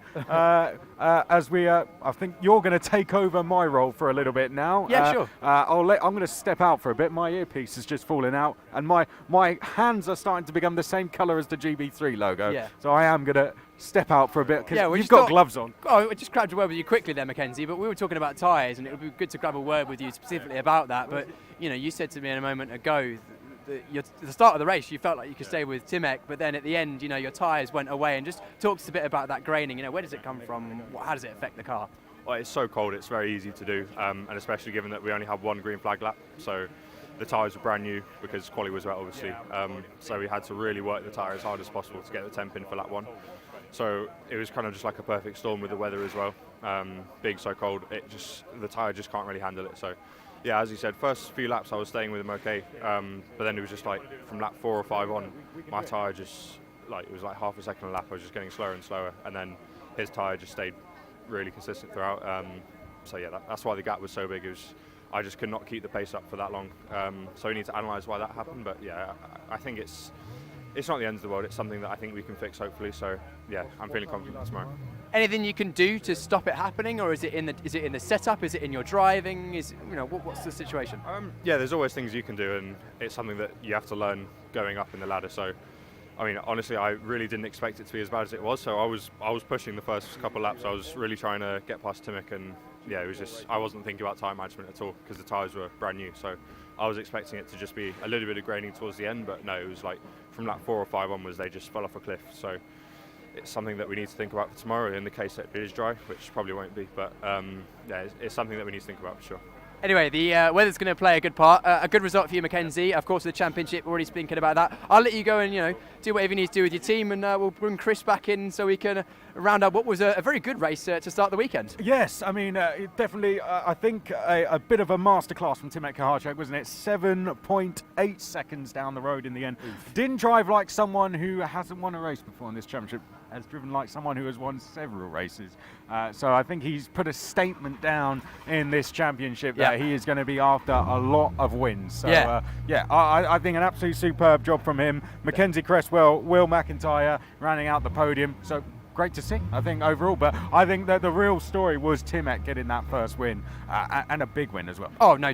As we, I think you're going to take over my role for a little bit now. Yeah, sure. I'm going to step out for a bit. My earpiece has just fallen out, and my hands are starting to become the same colour as the GB3 logo. Yeah. So I am going to step out for a bit, because you've got gloves on. Oh, I just grabbed a word with you quickly there, Mackenzie, but we were talking about tyres, and it would be good to grab a word with you specifically about that. But, you said to me a moment ago, the start of the race, you felt like you could stay with Timek, but then at the end, your tyres went away. And just talk to us a bit about that graining. Where does it come from? How does it affect the car? Well, it's so cold, it's very easy to do, and especially given that we only have one green flag lap, so the tyres were brand new because quali was wet, obviously. So we had to really work the tyre as hard as possible to get the temp in for lap 1. So it was kind of just like a perfect storm with the weather as well. Being so cold, the tyre just can't really handle it. So. Yeah, as you said, first few laps I was staying with him okay, but then it was just like from lap 4 or 5 on, my tyre just like it was like half a second a lap. I was just getting slower and slower, and then his tyre just stayed really consistent throughout. So yeah, that's why the gap was so big. It was, I just could not keep the pace up for that long. So we need to analyse why that happened. But yeah, I think it's not the end of the world. It's something that I think we can fix, hopefully. So yeah, I'm feeling confident tomorrow. Anything you can do to stop it happening, or is it in the setup? Is it in your driving? What's the situation? Yeah, there's always things you can do, and it's something that you have to learn going up in the ladder. So, I mean, honestly, I really didn't expect it to be as bad as it was. So I was pushing the first couple of laps. I was really trying to get past Timic, and yeah, it was just I wasn't thinking about tyre management at all because the tyres were brand new. So I was expecting it to just be a little bit of graining towards the end, but no, it was like from lap 4 or 5 onwards they just fell off a cliff. So it's something that we need to think about for tomorrow in the case that it is dry, which probably won't be, but yeah, it's something that we need to think about for sure. Anyway, the weather's going to play a good part. A good result for you, Mackenzie. Of course, the championship, already thinking about that. I'll let you go and do whatever you need to do with your team, and we'll bring Chris back in so we can round up what was a very good race to start the weekend. Yes, I mean, definitely, I think a bit of a masterclass from Timic Kahachek, wasn't it? 7.8 seconds down the road in the end. Didn't drive like someone who hasn't won a race before in this championship. Has driven like someone who has won several races. So I think he's put a statement down in this championship that he is going to be after a lot of wins. So I think an absolutely superb job from him. Mackenzie Cresswell, Will McIntyre rounding out the podium. So great to see, I think, overall. But I think that the real story was Timic getting that first win and a big win as well. Oh, no.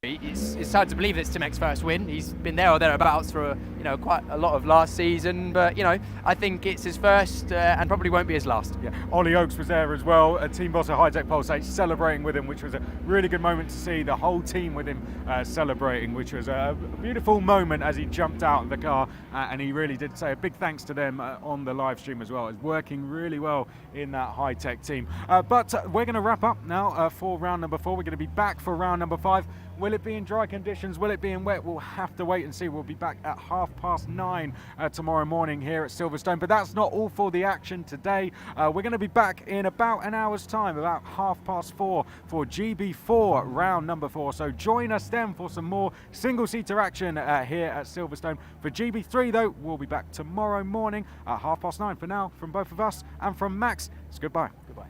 It's hard to believe it's Timic's first win. He's been there or thereabouts for quite a lot of last season, but I think it's his first and probably won't be his last. Yeah, Ollie Oakes was there as well, a team boss at High Tech Pulsate, celebrating with him, which was a really good moment to see the whole team with him celebrating, which was a beautiful moment as he jumped out of the car, and he really did say a big thanks to them on the live stream as well. It's working really well in that High Tech team. But we're going to wrap up now for round number 4. We're going to be back for round number 5. Will it be in dry conditions? Will it be in wet? We'll have to wait and see. We'll be back at 9:30 tomorrow morning here at Silverstone. But that's not all for the action today. We're going to be back in about an hour's time, about 4:30 for GB4 round number 4. So join us then for some more single-seater action here at Silverstone. For GB3, though, we'll be back tomorrow morning at 9:30. For now, from both of us and from Max, it's goodbye. Goodbye.